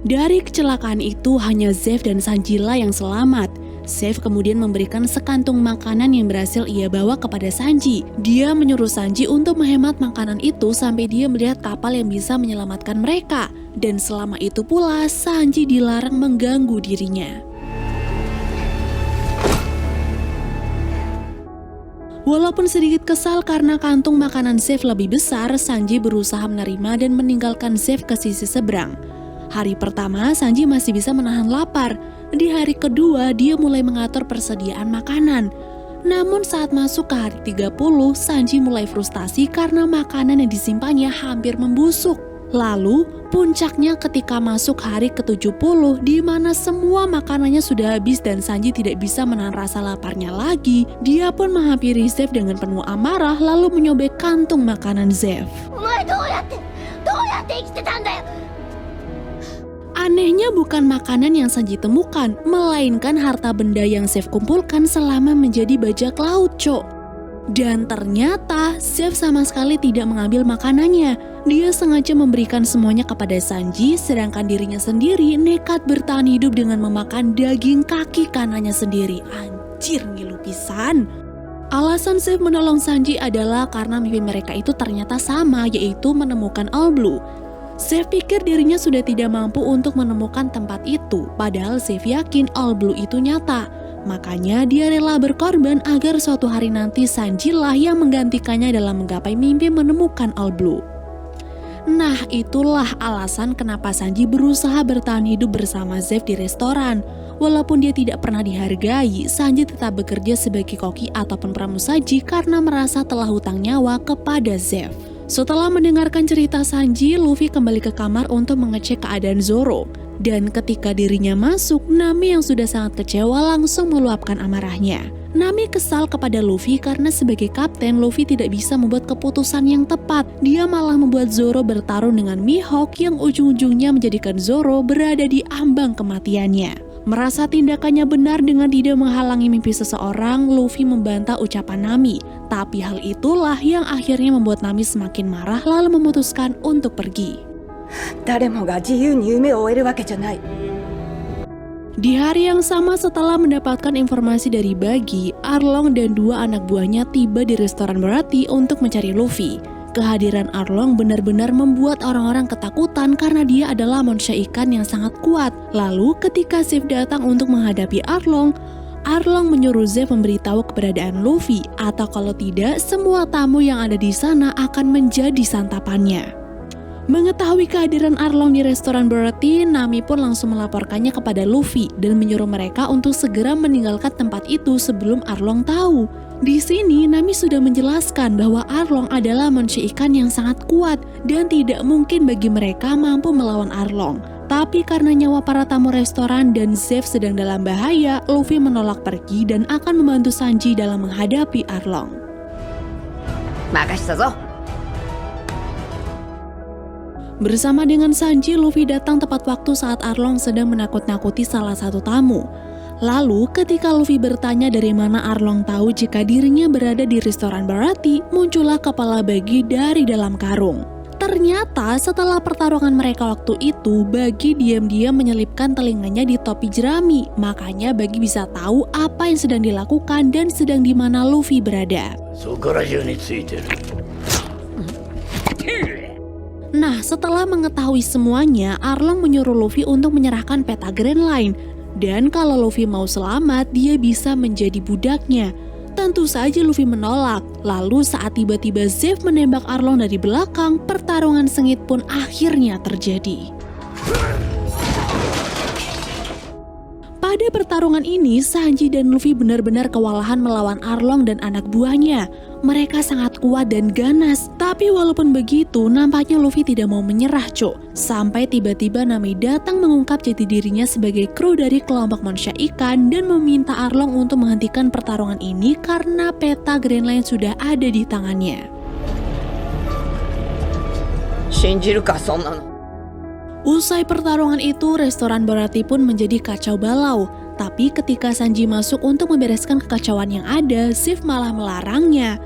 Dari kecelakaan itu hanya Zeff dan Sanji lah yang selamat. Zeff kemudian memberikan sekantung makanan yang berhasil ia bawa kepada Sanji. Dia menyuruh Sanji untuk menghemat makanan itu sampai dia melihat kapal yang bisa menyelamatkan mereka. Dan selama itu pula Sanji dilarang mengganggu dirinya. Walaupun sedikit kesal karena kantung makanan Zeff lebih besar, Sanji berusaha menerima dan meninggalkan Zeff ke sisi seberang. Hari pertama, Sanji masih bisa menahan lapar. Di hari kedua, dia mulai mengatur persediaan makanan. Namun saat masuk ke hari 30, Sanji mulai frustasi karena makanan yang disimpannya hampir membusuk. Lalu, puncaknya ketika masuk hari ke-70 di mana semua makanannya sudah habis dan Sanji tidak bisa menahan rasa laparnya lagi, dia pun menghampiri Zeff dengan penuh amarah lalu menyobek kantung makanan Zeff. Anehnya bukan makanan yang Sanji temukan, melainkan harta benda yang Zeff kumpulkan selama menjadi bajak laut, Cok. Dan ternyata Zeff sama sekali tidak mengambil makanannya. Dia sengaja memberikan semuanya kepada Sanji, sedangkan dirinya sendiri nekat bertahan hidup dengan memakan daging kaki kanannya sendiri. Anjir, ngilu pisan. Alasan Zeff menolong Sanji adalah karena mimpi mereka itu ternyata sama, yaitu menemukan All Blue. Zeff pikir dirinya sudah tidak mampu untuk menemukan tempat itu, padahal Zeff yakin All Blue itu nyata. Makanya dia rela berkorban agar suatu hari nanti Sanji lah yang menggantikannya dalam menggapai mimpi menemukan All Blue. Nah, itulah alasan kenapa Sanji berusaha bertahan hidup bersama Zeff di restoran. Walaupun dia tidak pernah dihargai, Sanji tetap bekerja sebagai koki ataupun pramusaji karena merasa telah hutang nyawa kepada Zeff. Setelah mendengarkan cerita Sanji, Luffy kembali ke kamar untuk mengecek keadaan Zoro. Dan ketika dirinya masuk, Nami yang sudah sangat kecewa langsung meluapkan amarahnya. Nami kesal kepada Luffy karena sebagai kapten, Luffy tidak bisa membuat keputusan yang tepat. Dia malah membuat Zoro bertarung dengan Mihawk yang ujung-ujungnya menjadikan Zoro berada di ambang kematiannya. Merasa tindakannya benar dengan tidak menghalangi mimpi seseorang, Luffy membantah ucapan Nami. Tapi hal itulah yang akhirnya membuat Nami semakin marah lalu memutuskan untuk pergi. 誰もが自由に夢を追えるわけじゃない。 Di hari yang sama setelah mendapatkan informasi dari Buggy, Arlong dan dua anak buahnya tiba di restoran Baratie untuk mencari Luffy. Kehadiran Arlong benar-benar membuat orang-orang ketakutan karena dia adalah manusia ikan yang sangat kuat. Lalu ketika Zeff datang untuk menghadapi Arlong, Arlong menyuruh Zeff memberitahu keberadaan Luffy, atau kalau tidak, semua tamu yang ada di sana akan menjadi santapannya. Mengetahui kehadiran Arlong di restoran Baratie, Nami pun langsung melaporkannya kepada Luffy dan menyuruh mereka untuk segera meninggalkan tempat itu sebelum Arlong tahu. Di sini, Nami sudah menjelaskan bahwa Arlong adalah manusia ikan yang sangat kuat dan tidak mungkin bagi mereka mampu melawan Arlong. Tapi karena nyawa para tamu restoran dan Zeff sedang dalam bahaya, Luffy menolak pergi dan akan membantu Sanji dalam menghadapi Arlong. 任したぞ。 Bersama dengan Sanji, Luffy datang tepat waktu saat Arlong sedang menakut-nakuti salah satu tamu. Lalu, ketika Luffy bertanya dari mana Arlong tahu jika dirinya berada di restoran Baratie, muncullah kepala Buggy dari dalam karung. Ternyata setelah pertarungan mereka waktu itu, Buggy diam-diam menyelipkan telinganya di topi jerami. Makanya Buggy bisa tahu apa yang sedang dilakukan dan sedang di mana Luffy berada. そこら中についてる。 Nah, setelah mengetahui semuanya, Arlong menyuruh Luffy untuk menyerahkan peta Grand Line. Dan kalau Luffy mau selamat, dia bisa menjadi budaknya. Tentu saja Luffy menolak. Lalu saat tiba-tiba Zeff menembak Arlong dari belakang, pertarungan sengit pun akhirnya terjadi. Pada pertarungan ini, Sanji dan Luffy benar-benar kewalahan melawan Arlong dan anak buahnya. Mereka sangat kuat dan ganas, tapi walaupun begitu, nampaknya Luffy tidak mau menyerah, Cok. Sampai tiba-tiba Nami datang mengungkap jati dirinya sebagai kru dari kelompok manusia ikan dan meminta Arlong untuk menghentikan pertarungan ini karena peta Grand Line sudah ada di tangannya. 信じるかそんなの。 Usai pertarungan itu, restoran Baratie pun menjadi kacau balau. Tapi ketika Sanji masuk untuk membereskan kekacauan yang ada, Zeff malah melarangnya.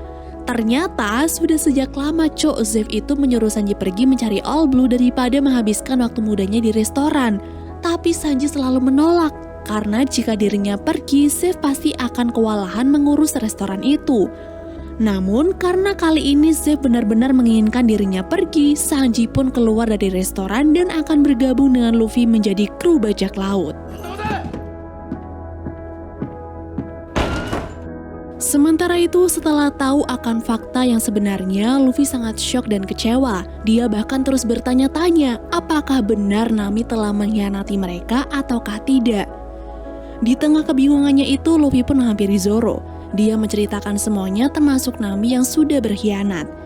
Ternyata sudah sejak lama Cok, Zeff itu menyuruh Sanji pergi mencari All Blue daripada menghabiskan waktu mudanya di restoran. Tapi Sanji selalu menolak, karena jika dirinya pergi, Zeff pasti akan kewalahan mengurus restoran itu. Namun karena kali ini Zeff benar-benar menginginkan dirinya pergi, Sanji pun keluar dari restoran dan akan bergabung dengan Luffy menjadi kru bajak laut. Sementara itu, setelah tahu akan fakta yang sebenarnya, Luffy sangat syok dan kecewa. Dia bahkan terus bertanya-tanya, apakah benar Nami telah mengkhianati mereka ataukah tidak. Di tengah kebingungannya itu, Luffy pun menghampiri Zoro. Dia menceritakan semuanya termasuk Nami yang sudah berkhianat.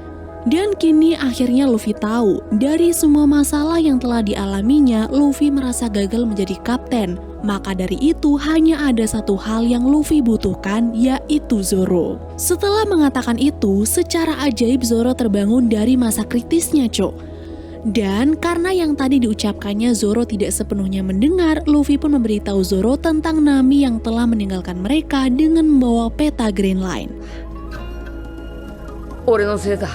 Dan kini akhirnya Luffy tahu, dari semua masalah yang telah dialaminya, Luffy merasa gagal menjadi kapten. Maka dari itu hanya ada satu hal yang Luffy butuhkan, yaitu Zoro. Setelah mengatakan itu, secara ajaib Zoro terbangun dari masa kritisnya, Cok. Dan karena yang tadi diucapkannya Zoro tidak sepenuhnya mendengar, Luffy pun memberitahu Zoro tentang Nami yang telah meninggalkan mereka dengan membawa peta Grand Line. 俺のせいだ。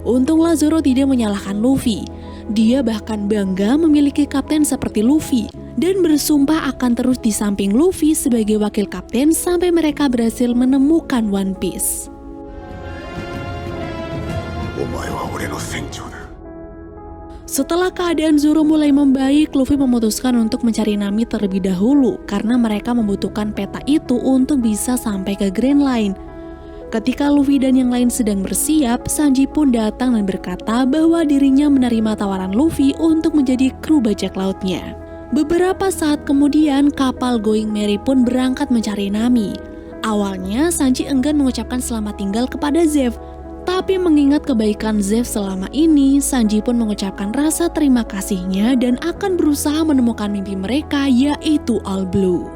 Untunglah Zoro tidak menyalahkan Luffy. Dia bahkan bangga memiliki kapten seperti Luffy dan bersumpah akan terus di samping Luffy sebagai wakil kapten sampai mereka berhasil menemukan One Piece. Setelah keadaan Zoro mulai membaik, Luffy memutuskan untuk mencari Nami terlebih dahulu karena mereka membutuhkan peta itu untuk bisa sampai ke Grand Line. Ketika Luffy dan yang lain sedang bersiap, Sanji pun datang dan berkata bahwa dirinya menerima tawaran Luffy untuk menjadi kru bajak lautnya. Beberapa saat kemudian, kapal Going Merry pun berangkat mencari Nami. Awalnya, Sanji enggan mengucapkan selamat tinggal kepada Zeff. Tapi mengingat kebaikan Zeff selama ini, Sanji pun mengucapkan rasa terima kasihnya dan akan berusaha menemukan mimpi mereka, yaitu All Blue.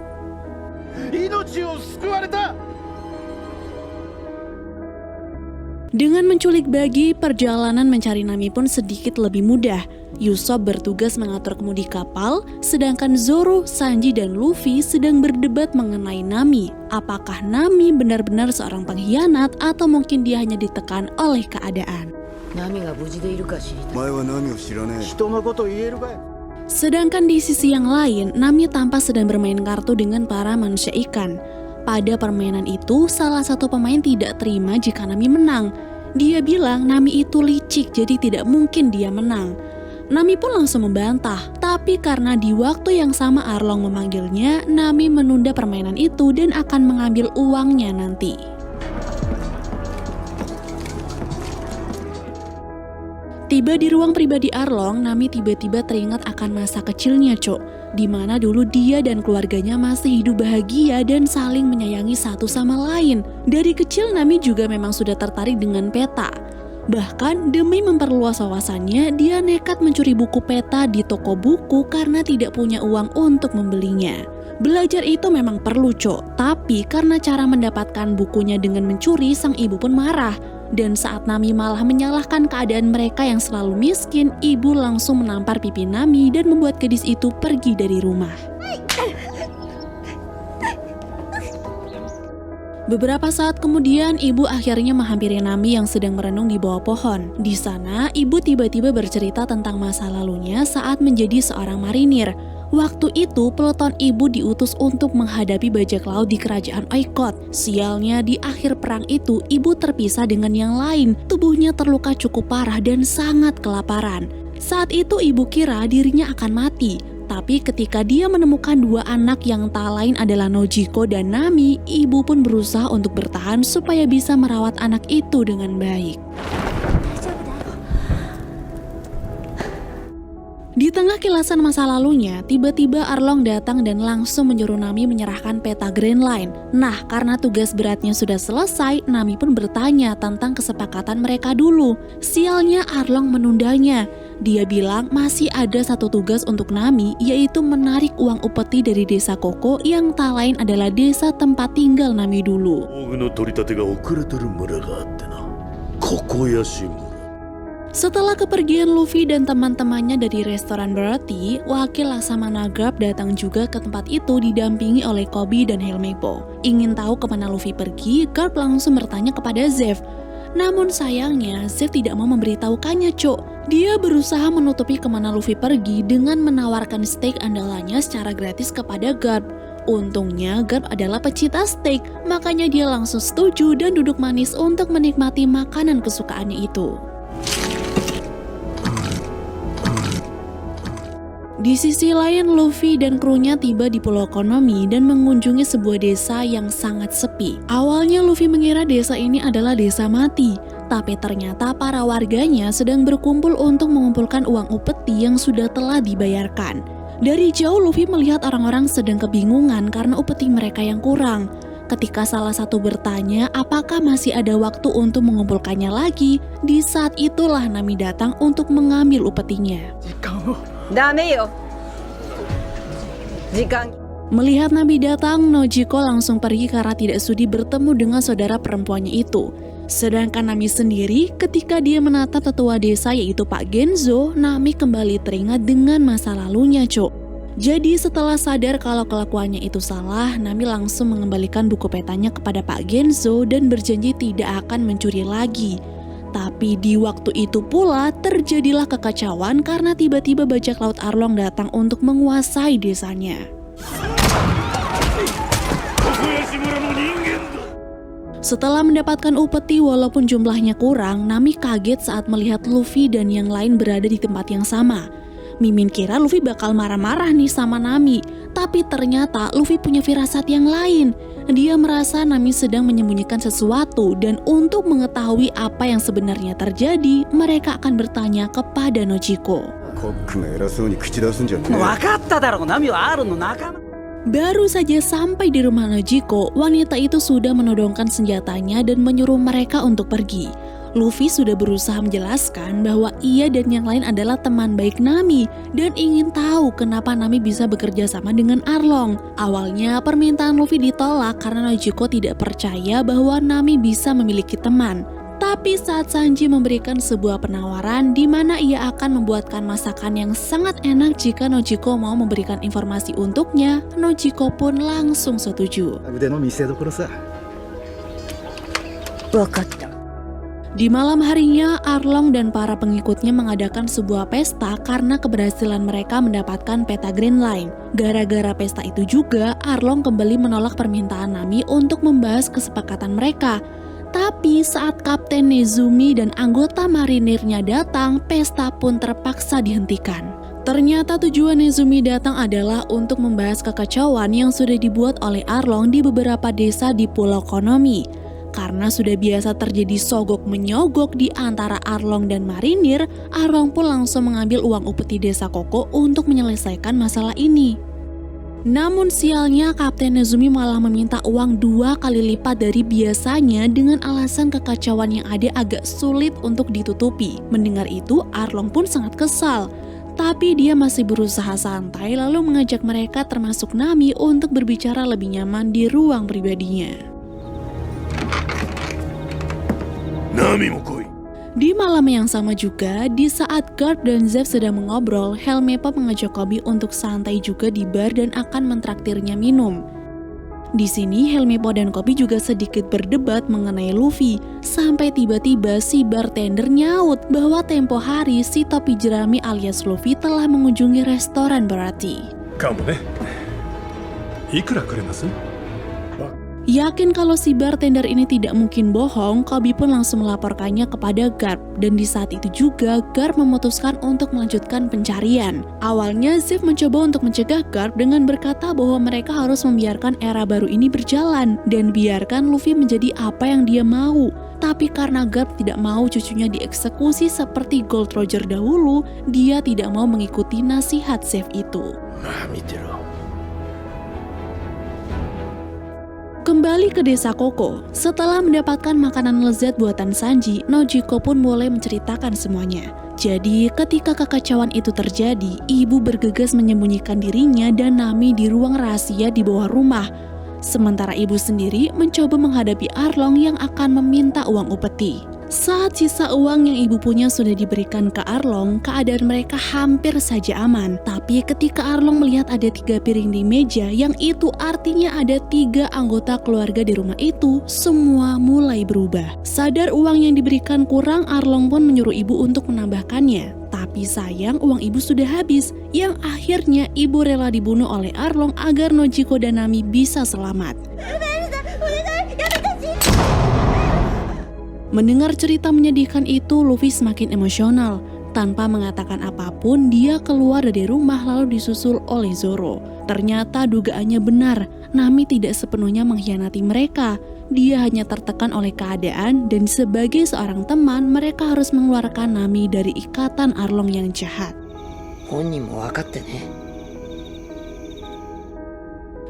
Dengan menculik Buggy, perjalanan mencari Nami pun sedikit lebih mudah. Usopp bertugas mengatur kemudi kapal, sedangkan Zoro, Sanji, dan Luffy sedang berdebat mengenai Nami. Apakah Nami benar-benar seorang pengkhianat atau mungkin dia hanya ditekan oleh keadaan? Sedangkan di sisi yang lain, Nami tampak sedang bermain kartu dengan para manusia ikan. Pada permainan itu, salah satu pemain tidak terima jika Nami menang. Dia bilang Nami itu licik, jadi tidak mungkin dia menang. Nami pun langsung membantah, tapi karena di waktu yang sama Arlong memanggilnya, Nami menunda permainan itu dan akan mengambil uangnya nanti. Tiba di ruang pribadi Arlong, Nami tiba-tiba teringat akan masa kecilnya, Cok. Di mana dulu dia dan keluarganya masih hidup bahagia dan saling menyayangi satu sama lain. Dari kecil Nami juga memang sudah tertarik dengan peta. Bahkan demi memperluas wawasannya, dia nekat mencuri buku peta di toko buku karena tidak punya uang untuk membelinya. Belajar itu memang perlu, Cok. Tapi karena cara mendapatkan bukunya dengan mencuri, sang ibu pun marah. Dan saat Nami malah menyalahkan keadaan mereka yang selalu miskin, ibu langsung menampar pipi Nami dan membuat gadis itu pergi dari rumah. Beberapa saat kemudian, ibu akhirnya menghampiri Nami yang sedang merenung di bawah pohon. Di sana, ibu tiba-tiba bercerita tentang masa lalunya saat menjadi seorang marinir. Waktu itu, peleton ibu diutus untuk menghadapi bajak laut di kerajaan Oikot. Sialnya, di akhir perang itu, ibu terpisah dengan yang lain. Tubuhnya terluka cukup parah dan sangat kelaparan. Saat itu, ibu kira dirinya akan mati. Tapi ketika dia menemukan dua anak yang tak lain adalah Nojiko dan Nami, ibu pun berusaha untuk bertahan supaya bisa merawat anak itu dengan baik. Di tengah kilasan masa lalunya, tiba-tiba Arlong datang dan langsung menyuruh Nami menyerahkan peta Grand Line. Nah, karena tugas beratnya sudah selesai, Nami pun bertanya tentang kesepakatan mereka dulu. Sialnya Arlong menundanya. Dia bilang masih ada satu tugas untuk Nami, yaitu menarik uang upeti dari desa Koko yang tak lain adalah desa tempat tinggal Nami dulu. Setelah kepergian Luffy dan teman-temannya dari restoran Berarti, wakil Laksamana Garp datang juga ke tempat itu didampingi oleh Koby dan Helmeppo. Ingin tahu kemana Luffy pergi, Garp langsung bertanya kepada Zeff. Namun sayangnya, Zeff tidak mau memberitahukannya, Cok. Dia berusaha menutupi kemana Luffy pergi dengan menawarkan steak andalannya secara gratis kepada Garp. Untungnya Garp adalah pecinta steak, makanya dia langsung setuju dan duduk manis untuk menikmati makanan kesukaannya itu. Di sisi lain, Luffy dan krunya tiba di Pulau Konomi dan mengunjungi sebuah desa yang sangat sepi. Awalnya Luffy mengira desa ini adalah desa mati, tapi ternyata para warganya sedang berkumpul untuk mengumpulkan uang upeti yang sudah telah dibayarkan. Dari jauh Luffy melihat orang-orang sedang kebingungan karena upeti mereka yang kurang. Ketika salah satu bertanya apakah masih ada waktu untuk mengumpulkannya lagi, di saat itulah Nami datang untuk mengambil upetinya. ダメよ。時間。 Melihat Nami datang, Nojiko langsung pergi karena tidak sudi bertemu dengan saudara perempuannya itu. Sedangkan Nami sendiri, ketika dia menatap tetua desa yaitu Pak Genzo, Nami kembali teringat dengan masa lalunya, Cok. Jadi setelah sadar kalau kelakuannya itu salah, Nami langsung mengembalikan buku petanya kepada Pak Genzo dan berjanji tidak akan mencuri lagi. Tapi di waktu itu pula terjadilah kekacauan karena tiba-tiba bajak laut Arlong datang untuk menguasai desanya. Setelah mendapatkan upeti walaupun jumlahnya kurang, Nami kaget saat melihat Luffy dan yang lain berada di tempat yang sama. Mimin kira Luffy bakal marah-marah nih sama Nami, tapi ternyata Luffy punya firasat yang lain. Dia merasa Nami sedang menyembunyikan sesuatu dan untuk mengetahui apa yang sebenarnya terjadi, mereka akan bertanya kepada Nojiko. コックが偉そうに口出すんじゃねえ。 分かっただろう、ナミはアーロンの仲間。 Baru saja sampai di rumah Nojiko, wanita itu sudah menodongkan senjatanya dan menyuruh mereka untuk pergi. Luffy sudah berusaha menjelaskan bahwa ia dan yang lain adalah teman baik Nami dan ingin tahu kenapa Nami bisa bekerja sama dengan Arlong. Awalnya permintaan Luffy ditolak karena Nojiko tidak percaya bahwa Nami bisa memiliki teman. Tapi saat Sanji memberikan sebuah penawaran di mana ia akan membuatkan masakan yang sangat enak jika Nojiko mau memberikan informasi untuknya, Nojiko pun langsung setuju. 腕の見せ所さ。わかった。 Di malam harinya, Arlong dan para pengikutnya mengadakan sebuah pesta karena keberhasilan mereka mendapatkan peta Grand Line. Gara-gara pesta itu juga, Arlong kembali menolak permintaan Nami untuk membahas kesepakatan mereka. Tapi saat Kapten Nezumi dan anggota marinirnya datang, pesta pun terpaksa dihentikan. Ternyata tujuan Nezumi datang adalah untuk membahas kekacauan yang sudah dibuat oleh Arlong di beberapa desa di Pulau Konomi. Karena sudah biasa terjadi sogok-menyogok di antara Arlong dan marinir, Arlong pun langsung mengambil uang upeti desa Koko untuk menyelesaikan masalah ini. Namun sialnya Kapten Nezumi malah meminta uang 2 kali lipat dari biasanya dengan alasan kekacauan yang ada agak sulit untuk ditutupi. Mendengar itu, Arlong pun sangat kesal. Tapi dia masih berusaha santai lalu mengajak mereka termasuk Nami untuk berbicara lebih nyaman di ruang pribadinya. Di malam yang sama juga, di saat Garp dan Zeff sedang mengobrol, Helmepop mengajak Koby untuk santai juga di bar dan akan mentraktirnya minum. Di sini Helmepop dan Koby juga sedikit berdebat mengenai Luffy, sampai tiba-tiba si bartender nyaut bahwa tempo hari si topi jerami alias Luffy telah mengunjungi restoran berarti. かもね。いくらくれます？ Yakin kalau si bartender ini tidak mungkin bohong, Koby pun langsung melaporkannya kepada Garp. Dan di saat itu juga, Garp memutuskan untuk melanjutkan pencarian. Awalnya, Zeff mencoba untuk mencegah Garp dengan berkata bahwa mereka harus membiarkan era baru ini berjalan dan biarkan Luffy menjadi apa yang dia mau. Tapi karena Garp tidak mau cucunya dieksekusi seperti Gold Roger dahulu, dia tidak mau mengikuti nasihat Zeff itu. まあ見てろ。 Kembali ke desa Koko, setelah mendapatkan makanan lezat buatan Sanji, Nojiko pun mulai menceritakan semuanya. Jadi ketika kekacauan itu terjadi, ibu bergegas menyembunyikan dirinya dan Nami di ruang rahasia di bawah rumah. Sementara ibu sendiri mencoba menghadapi Arlong yang akan meminta uang upeti. Saat sisa uang yang ibu punya sudah diberikan ke Arlong, keadaan mereka hampir saja aman. Tapi ketika Arlong melihat ada 3 piring di meja, yang itu artinya ada 3 anggota keluarga di rumah itu, semua mulai berubah. Sadar uang yang diberikan kurang, Arlong pun menyuruh ibu untuk menambahkannya. Tapi sayang uang ibu sudah habis, yang akhirnya ibu rela dibunuh oleh Arlong agar Nojiko dan Nami bisa selamat. Mendengar cerita menyedihkan itu, Luffy semakin emosional. tanpa mengatakan apapun, dia keluar dari rumah lalu disusul oleh Zoro. Ternyata dugaannya benar, Nami tidak sepenuhnya mengkhianati mereka. Dia hanya tertekan oleh keadaan dan sebagai seorang teman, mereka harus mengeluarkan Nami dari ikatan Arlong yang jahat. 本人も分かってね。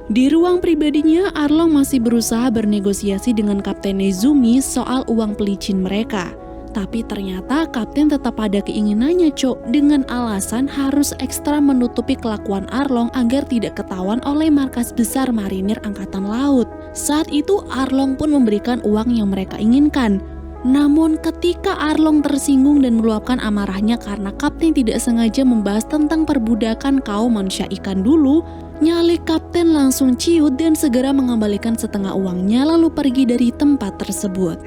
Di ruang pribadinya, Arlong masih berusaha bernegosiasi dengan Kapten Nezumi soal uang pelicin mereka. Tapi ternyata Kapten tetap ada keinginannya, Cok, dengan alasan harus ekstra menutupi kelakuan Arlong agar tidak ketahuan oleh markas besar marinir Angkatan Laut. Saat itu Arlong pun memberikan uang yang mereka inginkan. Namun ketika Arlong tersinggung dan meluapkan amarahnya karena Kapten tidak sengaja membahas tentang perbudakan kaum manusia ikan dulu, nyali Kapten langsung ciut dan segera mengembalikan setengah uangnya lalu pergi dari tempat tersebut.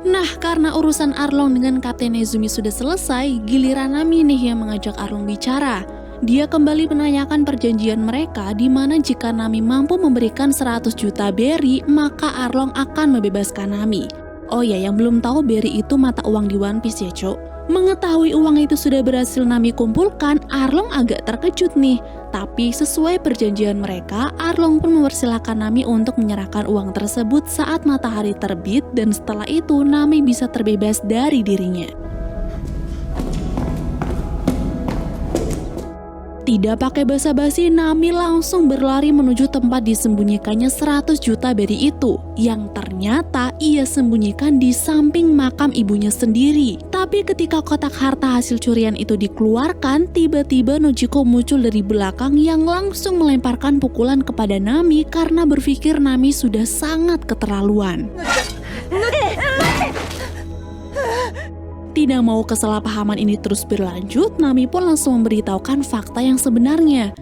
Nah, karena urusan Arlong dengan Kapten Nezumi sudah selesai, giliran Nami nih yang mengajak Arlong bicara. Dia kembali menanyakan perjanjian mereka di mana jika Nami mampu memberikan 100 juta berry, maka Arlong akan membebaskan Nami. Oh ya, yang belum tahu berry itu mata uang di One Piece ya, Cok. Mengetahui uang itu sudah berhasil Nami kumpulkan, Arlong agak terkejut nih. Tapi sesuai perjanjian mereka, Arlong pun mempersilahkan Nami untuk menyerahkan uang tersebut saat matahari terbit dan setelah itu Nami bisa terbebas dari dirinya. Tidak pakai basa-basi, Nami langsung berlari menuju tempat disembunyikannya 100 juta berry itu, yang ternyata ia sembunyikan di samping makam ibunya sendiri. Tapi ketika kotak harta hasil curian itu dikeluarkan, tiba-tiba Nojiko muncul dari belakang yang langsung melemparkan pukulan kepada Nami karena berpikir Nami sudah sangat keterlaluan. Tidak mau kesalahpahaman ini terus berlanjut, Nami pun langsung memberitahukan fakta yang sebenarnya.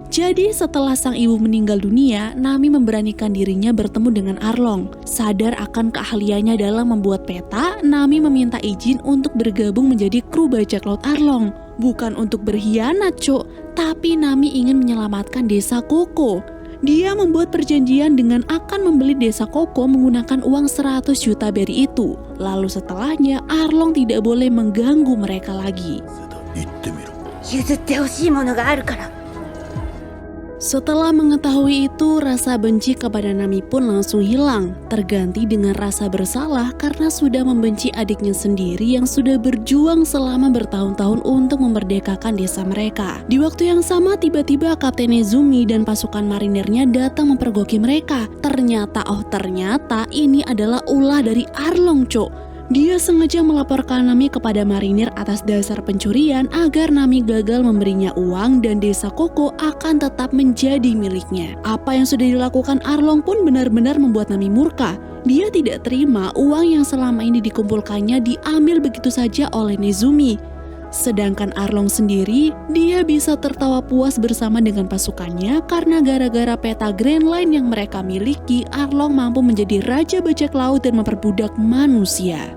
Jadi setelah sang ibu meninggal dunia, Nami memberanikan dirinya bertemu dengan Arlong. Sadar akan keahliannya dalam membuat peta, Nami meminta izin untuk bergabung menjadi kru bajak laut Arlong. Bukan untuk berkhianat, Cok, tapi Nami ingin menyelamatkan desa Koko. Dia membuat perjanjian dengan akan membeli desa Koko menggunakan uang 100 juta berry itu. Lalu setelahnya, Arlong tidak boleh mengganggu mereka lagi. 譲ってほしいものがあるから。 Setelah mengetahui itu, rasa benci kepada Nami pun langsung hilang, terganti dengan rasa bersalah karena sudah membenci adiknya sendiri yang sudah berjuang selama bertahun-tahun untuk memerdekakan desa mereka. Di waktu yang sama, tiba-tiba Kapten Nezumi dan pasukan marinirnya datang mempergoki mereka. Ternyata ini adalah ulah dari Arlong, Cok. Dia sengaja melaporkan Nami kepada marinir atas dasar pencurian agar Nami gagal memberinya uang dan desa Koko akan tetap menjadi miliknya. Apa yang sudah dilakukan Arlong pun benar-benar membuat Nami murka. Dia tidak terima uang yang selama ini dikumpulkannya diambil begitu saja oleh Nezumi. Sedangkan Arlong sendiri, dia bisa tertawa puas bersama dengan pasukannya karena gara-gara peta Grand Line yang mereka miliki, Arlong mampu menjadi raja bajak laut dan memperbudak manusia.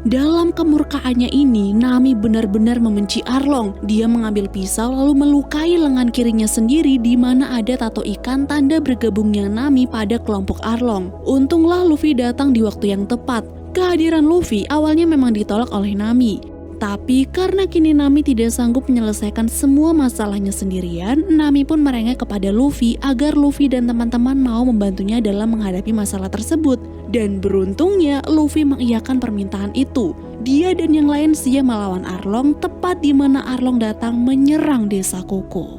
Dalam kemurkaannya ini, Nami benar-benar membenci Arlong. Dia mengambil pisau lalu melukai lengan kirinya sendiri di mana ada tato ikan tanda bergabungnya Nami pada kelompok Arlong. Untunglah Luffy datang di waktu yang tepat. Kehadiran Luffy awalnya memang ditolak oleh Nami. Tapi karena kini Nami tidak sanggup menyelesaikan semua masalahnya sendirian, Nami pun merengek kepada Luffy agar Luffy dan teman-teman mau membantunya dalam menghadapi masalah tersebut. Dan beruntungnya Luffy mengiyakan permintaan itu. Dia dan yang lain siap melawan Arlong tepat di mana Arlong datang menyerang desa Koko.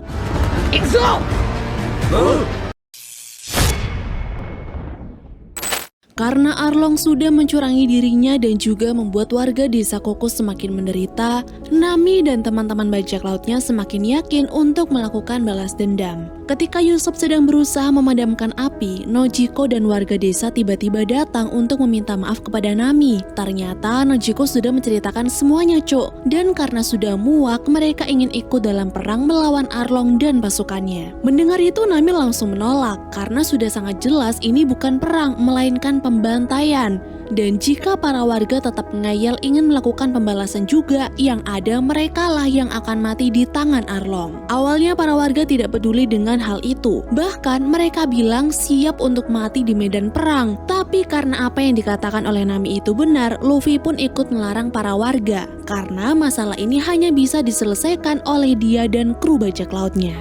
Karena Arlong sudah mencurangi dirinya dan juga membuat warga desa Koko semakin menderita, Nami dan teman-teman bajak lautnya semakin yakin untuk melakukan balas dendam. Ketika Usopp sedang berusaha memadamkan api, Nojiko dan warga desa tiba-tiba datang untuk meminta maaf kepada Nami. Ternyata Nojiko sudah menceritakan semuanya, Cok. Dan karena sudah muak, mereka ingin ikut dalam perang melawan Arlong dan pasukannya. Mendengar itu, Nami langsung menolak karena sudah sangat jelas ini bukan perang, melainkan pembantaian. Dan jika para warga tetap ngeyel ingin melakukan pembalasan juga, yang ada merekalah yang akan mati di tangan Arlong. Awalnya para warga tidak peduli dengan hal itu. Bahkan mereka bilang siap untuk mati di medan perang. Tapi karena apa yang dikatakan oleh Nami itu benar, Luffy pun ikut melarang para warga. Karena masalah ini hanya bisa diselesaikan oleh dia dan kru bajak lautnya.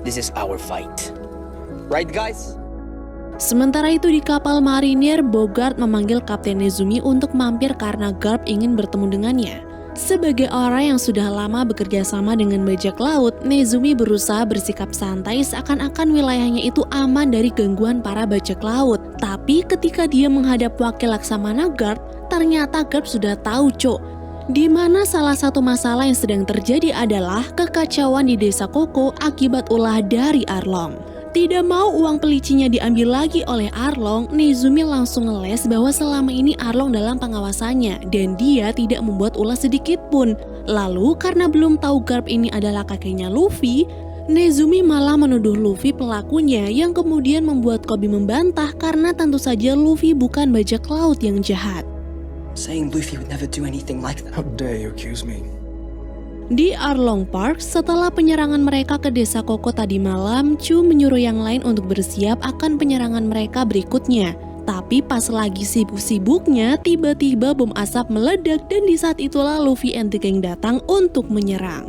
This is our fight. Right, guys? Sementara itu di kapal marinir, Bogart memanggil Kapten Nezumi untuk mampir karena Garp ingin bertemu dengannya. Sebagai orang yang sudah lama bekerja sama dengan bajak laut, Nezumi berusaha bersikap santai seakan-akan wilayahnya itu aman dari gangguan para bajak laut. Tapi ketika dia menghadap wakil Laksamana Garp, ternyata Garp sudah tahu di mana salah satu masalah yang sedang terjadi adalah kekacauan di desa Koko akibat ulah dari Arlong. Tidak mau uang pelicinya diambil lagi oleh Arlong, Nezumi langsung ngeles bahwa selama ini Arlong dalam pengawasannya dan dia tidak membuat ulah sedikit pun. Lalu karena belum tahu Garp ini adalah kakeknya Luffy, Nezumi malah menuduh Luffy pelakunya yang kemudian membuat Koby membantah karena tentu saja Luffy bukan bajak laut yang jahat. Saying Luffy would never do anything like that. How dare you accuse me? Di Arlong Park, setelah penyerangan mereka ke desa Koko tadi malam, Chu menyuruh yang lain untuk bersiap akan penyerangan mereka berikutnya. Tapi pas lagi sibuk-sibuknya, tiba-tiba bom asap meledak dan di saat itulah Luffy and the Gang datang untuk menyerang.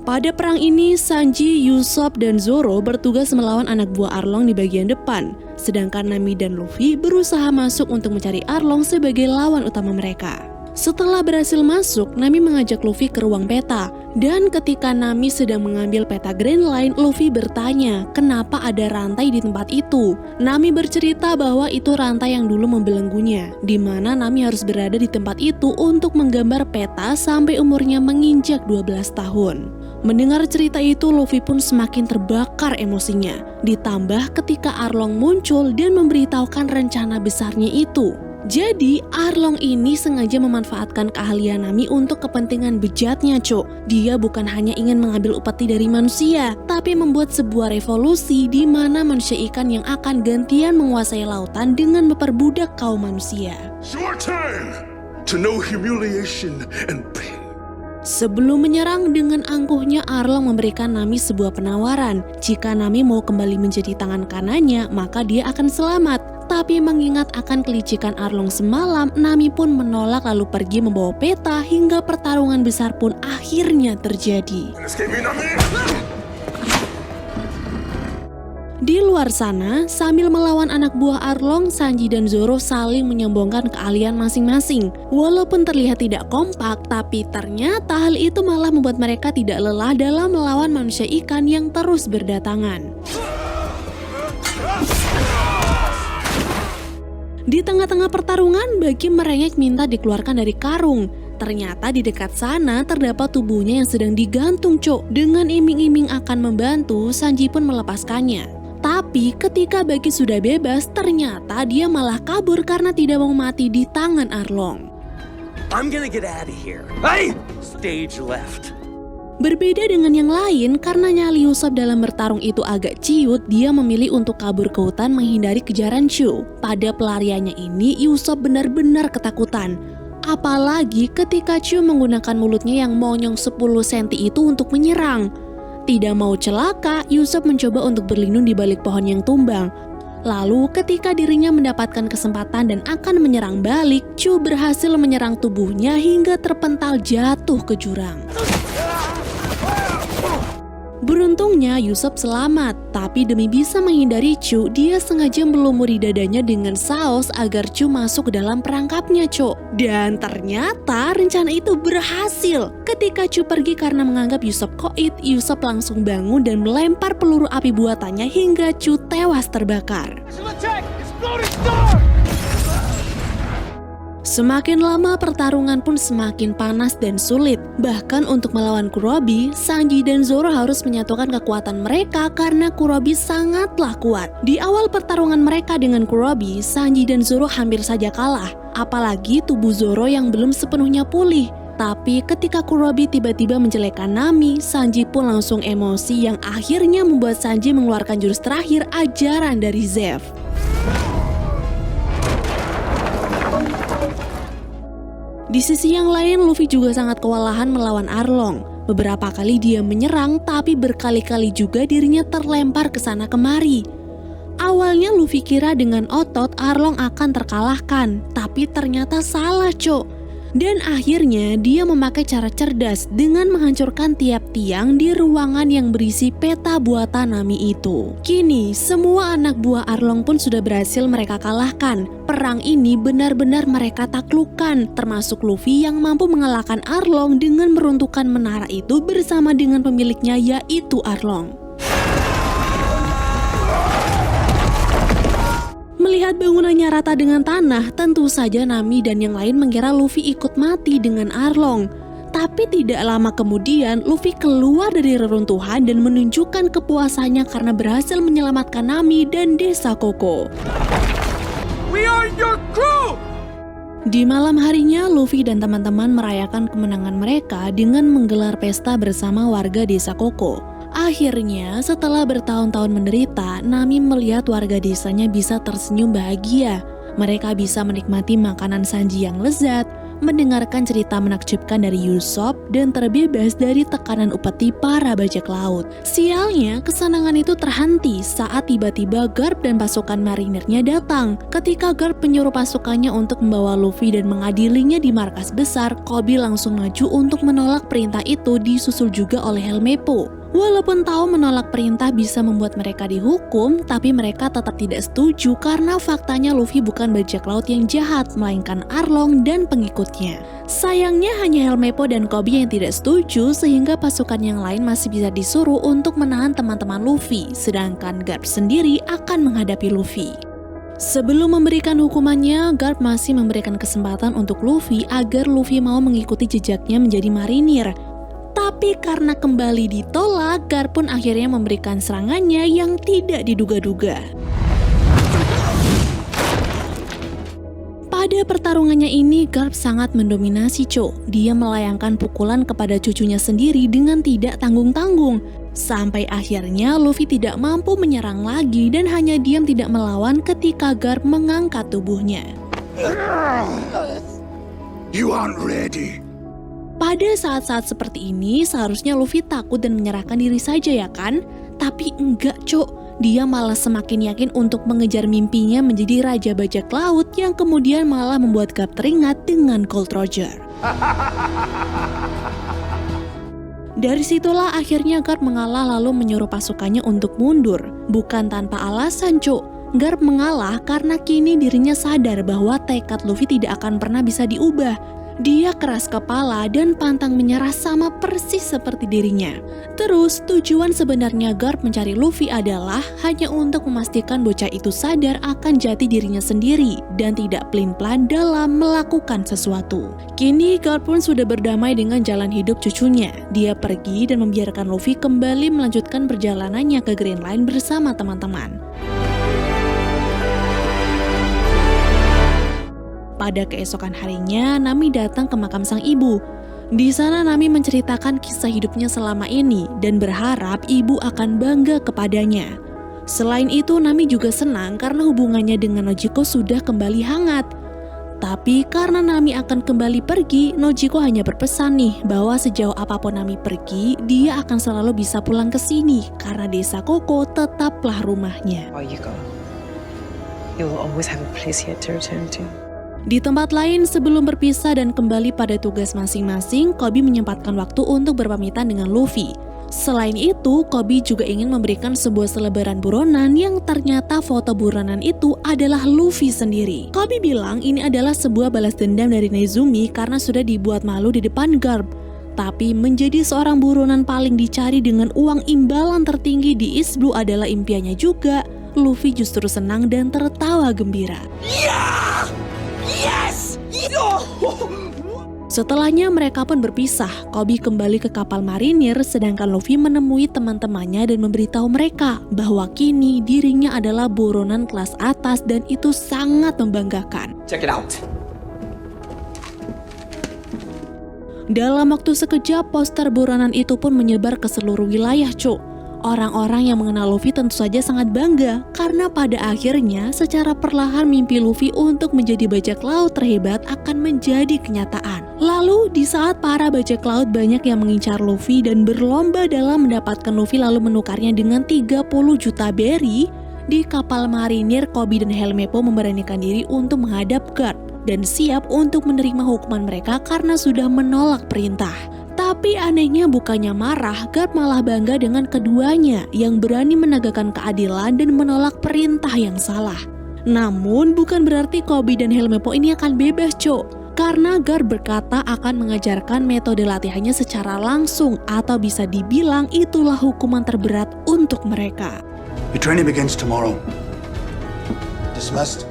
Pada perang ini, Sanji, Usopp, dan Zoro bertugas melawan anak buah Arlong di bagian depan. Sedangkan Nami dan Luffy berusaha masuk untuk mencari Arlong sebagai lawan utama mereka. Setelah berhasil masuk, Nami mengajak Luffy ke ruang peta. Dan ketika Nami sedang mengambil peta Grand Line, Luffy bertanya kenapa ada rantai di tempat itu. Nami bercerita bahwa itu rantai yang dulu membelenggunya, di mana Nami harus berada di tempat itu untuk menggambar peta sampai umurnya menginjak 12 tahun. Mendengar cerita itu, Luffy pun semakin terbakar emosinya. Ditambah ketika Arlong muncul dan memberitahukan rencana besarnya itu. Jadi, Arlong ini sengaja memanfaatkan keahlian Nami untuk kepentingan bejatnya, Dia bukan hanya ingin mengambil upeti dari manusia, tapi membuat sebuah revolusi di mana manusia ikan yang akan gantian menguasai lautan dengan memperbudak kaum manusia. It's your turn to know humiliation and pain. Sebelum menyerang, dengan angkuhnya Arlong memberikan Nami sebuah penawaran. Jika Nami mau kembali menjadi tangan kanannya, maka dia akan selamat. Tapi mengingat akan kelicikan Arlong semalam, Nami pun menolak lalu pergi membawa peta hingga pertarungan besar pun akhirnya terjadi. Escape me, Nami! Di luar sana, sambil melawan anak buah Arlong, Sanji dan Zoro saling menyombongkan keahlian masing-masing. Walaupun terlihat tidak kompak, tapi ternyata hal itu malah membuat mereka tidak lelah dalam melawan manusia ikan yang terus berdatangan. Di tengah-tengah pertarungan, Bagi merengek minta dikeluarkan dari karung. Ternyata di dekat sana terdapat tubuhnya yang sedang digantung, Dengan iming-iming akan membantu, Sanji pun melepaskannya. Tapi ketika Bagi sudah bebas, ternyata dia malah kabur karena tidak mau mati di tangan Arlong. I'm gonna get out of here. Hey! Stage left. Berbeda dengan yang lain, karena nyali Usopp dalam bertarung itu agak ciut, dia memilih untuk kabur ke hutan menghindari kejaran Chu. Pada pelariannya ini, Usopp benar-benar ketakutan. Apalagi ketika Chu menggunakan mulutnya yang monyong 10 cm itu untuk menyerang. Tidak mau celaka, Usopp mencoba untuk berlindung di balik pohon yang tumbang. Lalu ketika dirinya mendapatkan kesempatan dan akan menyerang balik, Chu berhasil menyerang tubuhnya hingga terpental jatuh ke jurang. Beruntungnya Usopp selamat, tapi demi bisa menghindari Chu, dia sengaja melumuri dadanya dengan saus agar Chu masuk ke dalam perangkapnya, Dan ternyata rencana itu berhasil. Ketika Chu pergi karena menganggap Usopp koit, Usopp langsung bangun dan melempar peluru api buatannya hingga Chu tewas terbakar. Semakin lama pertarungan pun semakin panas dan sulit. Bahkan untuk melawan Kurobi, Sanji dan Zoro harus menyatukan kekuatan mereka karena Kurobi sangatlah kuat. Di awal pertarungan mereka dengan Kurobi, Sanji dan Zoro hampir saja kalah. Apalagi tubuh Zoro yang belum sepenuhnya pulih. Tapi ketika Kurobi tiba-tiba menjelekkan Nami, Sanji pun langsung emosi yang akhirnya membuat Sanji mengeluarkan jurus terakhir ajaran dari Zeff. Di sisi yang lain, Luffy juga sangat kewalahan melawan Arlong. Beberapa kali dia menyerang, tapi berkali-kali juga dirinya terlempar ke sana kemari. Awalnya Luffy kira dengan otot Arlong akan terkalahkan, tapi ternyata salah, Cok. Dan akhirnya dia memakai cara cerdas dengan menghancurkan tiap tiang di ruangan yang berisi peta buatan Nami itu. Kini, semua anak buah Arlong pun sudah berhasil mereka kalahkan. Perang ini benar-benar mereka taklukkan, termasuk Luffy yang mampu mengalahkan Arlong dengan meruntuhkan menara itu bersama dengan pemiliknya yaitu Arlong. Melihat bangunannya rata dengan tanah, tentu saja Nami dan yang lain mengira Luffy ikut mati dengan Arlong. Tapi tidak lama kemudian, Luffy keluar dari reruntuhan dan menunjukkan kepuasannya karena berhasil menyelamatkan Nami dan desa Koko. We are your crew! Di malam harinya, Luffy dan teman-teman merayakan kemenangan mereka dengan menggelar pesta bersama warga desa Koko. Akhirnya, setelah bertahun-tahun menderita, Nami melihat warga desanya bisa tersenyum bahagia. Mereka bisa menikmati makanan Sanji yang lezat, mendengarkan cerita menakjubkan dari Usopp, dan terbebas dari tekanan upeti para bajak laut. Sialnya, kesenangan itu terhenti saat tiba-tiba Garp dan pasukan marinirnya datang. Ketika Garp menyuruh pasukannya untuk membawa Luffy dan mengadilinya di markas besar, Koby langsung maju untuk menolak perintah itu, disusul juga oleh Helmeppo. Walaupun tahu menolak perintah bisa membuat mereka dihukum, tapi mereka tetap tidak setuju karena faktanya Luffy bukan bajak laut yang jahat, melainkan Arlong dan pengikutnya. Sayangnya hanya Helmeppo dan Koby yang tidak setuju, sehingga pasukan yang lain masih bisa disuruh untuk menahan teman-teman Luffy, sedangkan Garp sendiri akan menghadapi Luffy. Sebelum memberikan hukumannya, Garp masih memberikan kesempatan untuk Luffy agar Luffy mau mengikuti jejaknya menjadi marinir. Tapi karena kembali ditolak, Garp pun akhirnya memberikan serangannya yang tidak diduga-duga. Pada pertarungannya ini, Garp sangat mendominasi, Cok. Dia melayangkan pukulan kepada cucunya sendiri dengan tidak tanggung-tanggung. Sampai akhirnya Luffy tidak mampu menyerang lagi dan hanya diam tidak melawan ketika Garp mengangkat tubuhnya. You aren't ready. Pada saat-saat seperti ini, seharusnya Luffy takut dan menyerahkan diri saja ya kan? Tapi enggak, Cok. Dia malah semakin yakin untuk mengejar mimpinya menjadi Raja Bajak Laut yang kemudian malah membuat Garp teringat dengan Gold Roger. Dari situlah akhirnya Garp mengalah lalu menyuruh pasukannya untuk mundur. Bukan tanpa alasan, Cok. Garp mengalah karena kini dirinya sadar bahwa tekad Luffy tidak akan pernah bisa diubah. Dia keras kepala dan pantang menyerah sama persis seperti dirinya. Terus, tujuan sebenarnya Garp mencari Luffy adalah hanya untuk memastikan bocah itu sadar akan jati dirinya sendiri dan tidak pelin-pelan dalam melakukan sesuatu. Kini, Garp pun sudah berdamai dengan jalan hidup cucunya. Dia pergi dan membiarkan Luffy kembali melanjutkan perjalanannya ke Grand Line bersama teman-teman. Pada keesokan harinya, Nami datang ke makam sang ibu. Di sana Nami menceritakan kisah hidupnya selama ini dan berharap ibu akan bangga kepadanya. Selain itu, Nami juga senang karena hubungannya dengan Nojiko sudah kembali hangat. Tapi karena Nami akan kembali pergi, Nojiko hanya berpesan nih bahwa sejauh apapun Nami pergi, dia akan selalu bisa pulang ke sini karena desa Koko tetaplah rumahnya. While you go, you will always have a place here to return to. Di tempat lain, sebelum berpisah dan kembali pada tugas masing-masing, Koby menyempatkan waktu untuk berpamitan dengan Luffy. Selain itu, Koby juga ingin memberikan sebuah selebaran buronan yang ternyata foto buronan itu adalah Luffy sendiri. Koby bilang ini adalah sebuah balas dendam dari Nezumi karena sudah dibuat malu di depan Garp. Tapi menjadi seorang buronan paling dicari dengan uang imbalan tertinggi di East Blue adalah impiannya juga. Luffy justru senang dan tertawa gembira. Yes! Setelahnya mereka pun berpisah. Koby kembali ke kapal marinir sedangkan Luffy menemui teman-temannya dan memberitahu mereka bahwa kini dirinya adalah buronan kelas atas dan itu sangat membanggakan. Check it out. Dalam waktu sekejap, poster buronan itu pun menyebar ke seluruh wilayah, Cuk. Orang-orang yang mengenal Luffy tentu saja sangat bangga karena pada akhirnya secara perlahan mimpi Luffy untuk menjadi bajak laut terhebat akan menjadi kenyataan. Lalu di saat para bajak laut banyak yang mengincar Luffy dan berlomba dalam mendapatkan Luffy lalu menukarnya dengan 30 juta berry, di kapal marinir Koby dan Helmeppo memberanikan diri untuk menghadap Garp dan siap untuk menerima hukuman mereka karena sudah menolak perintah. Tapi anehnya bukannya marah, Garp malah bangga dengan keduanya yang berani menegakkan keadilan dan menolak perintah yang salah. Namun bukan berarti Koby dan Helmeppo ini akan bebas, Cok. Karena Garp berkata akan mengajarkan metode latihannya secara langsung atau bisa dibilang itulah hukuman terberat untuk mereka. Your training begins tomorrow. Dismissed.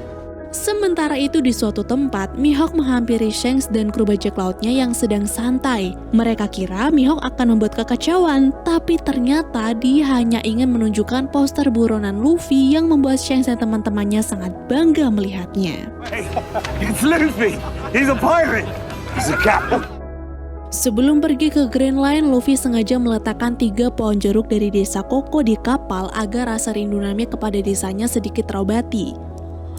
Sementara itu di suatu tempat, Mihawk menghampiri Shanks dan kru bajak lautnya yang sedang santai. Mereka kira Mihawk akan membuat kekacauan, tapi ternyata dia hanya ingin menunjukkan poster buronan Luffy yang membuat Shanks dan teman-temannya sangat bangga melihatnya. Hey, it's Luffy. He's a pirate. He's a captain. Sebelum pergi ke Grand Line, Luffy sengaja meletakkan 3 pohon jeruk dari desa Koko di kapal agar rasa rindu Nami kepada desanya sedikit terobati.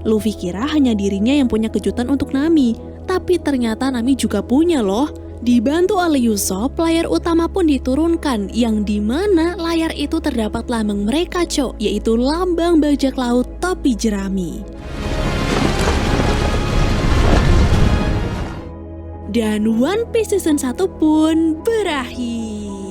Luffy kira hanya dirinya yang punya kejutan untuk Nami, tapi ternyata Nami juga punya loh. Dibantu oleh Usopp, layar utama pun diturunkan, yang dimana layar itu terdapat lambang mereka, Cok, yaitu lambang bajak laut topi jerami. Dan One Piece Season 1 pun berakhir.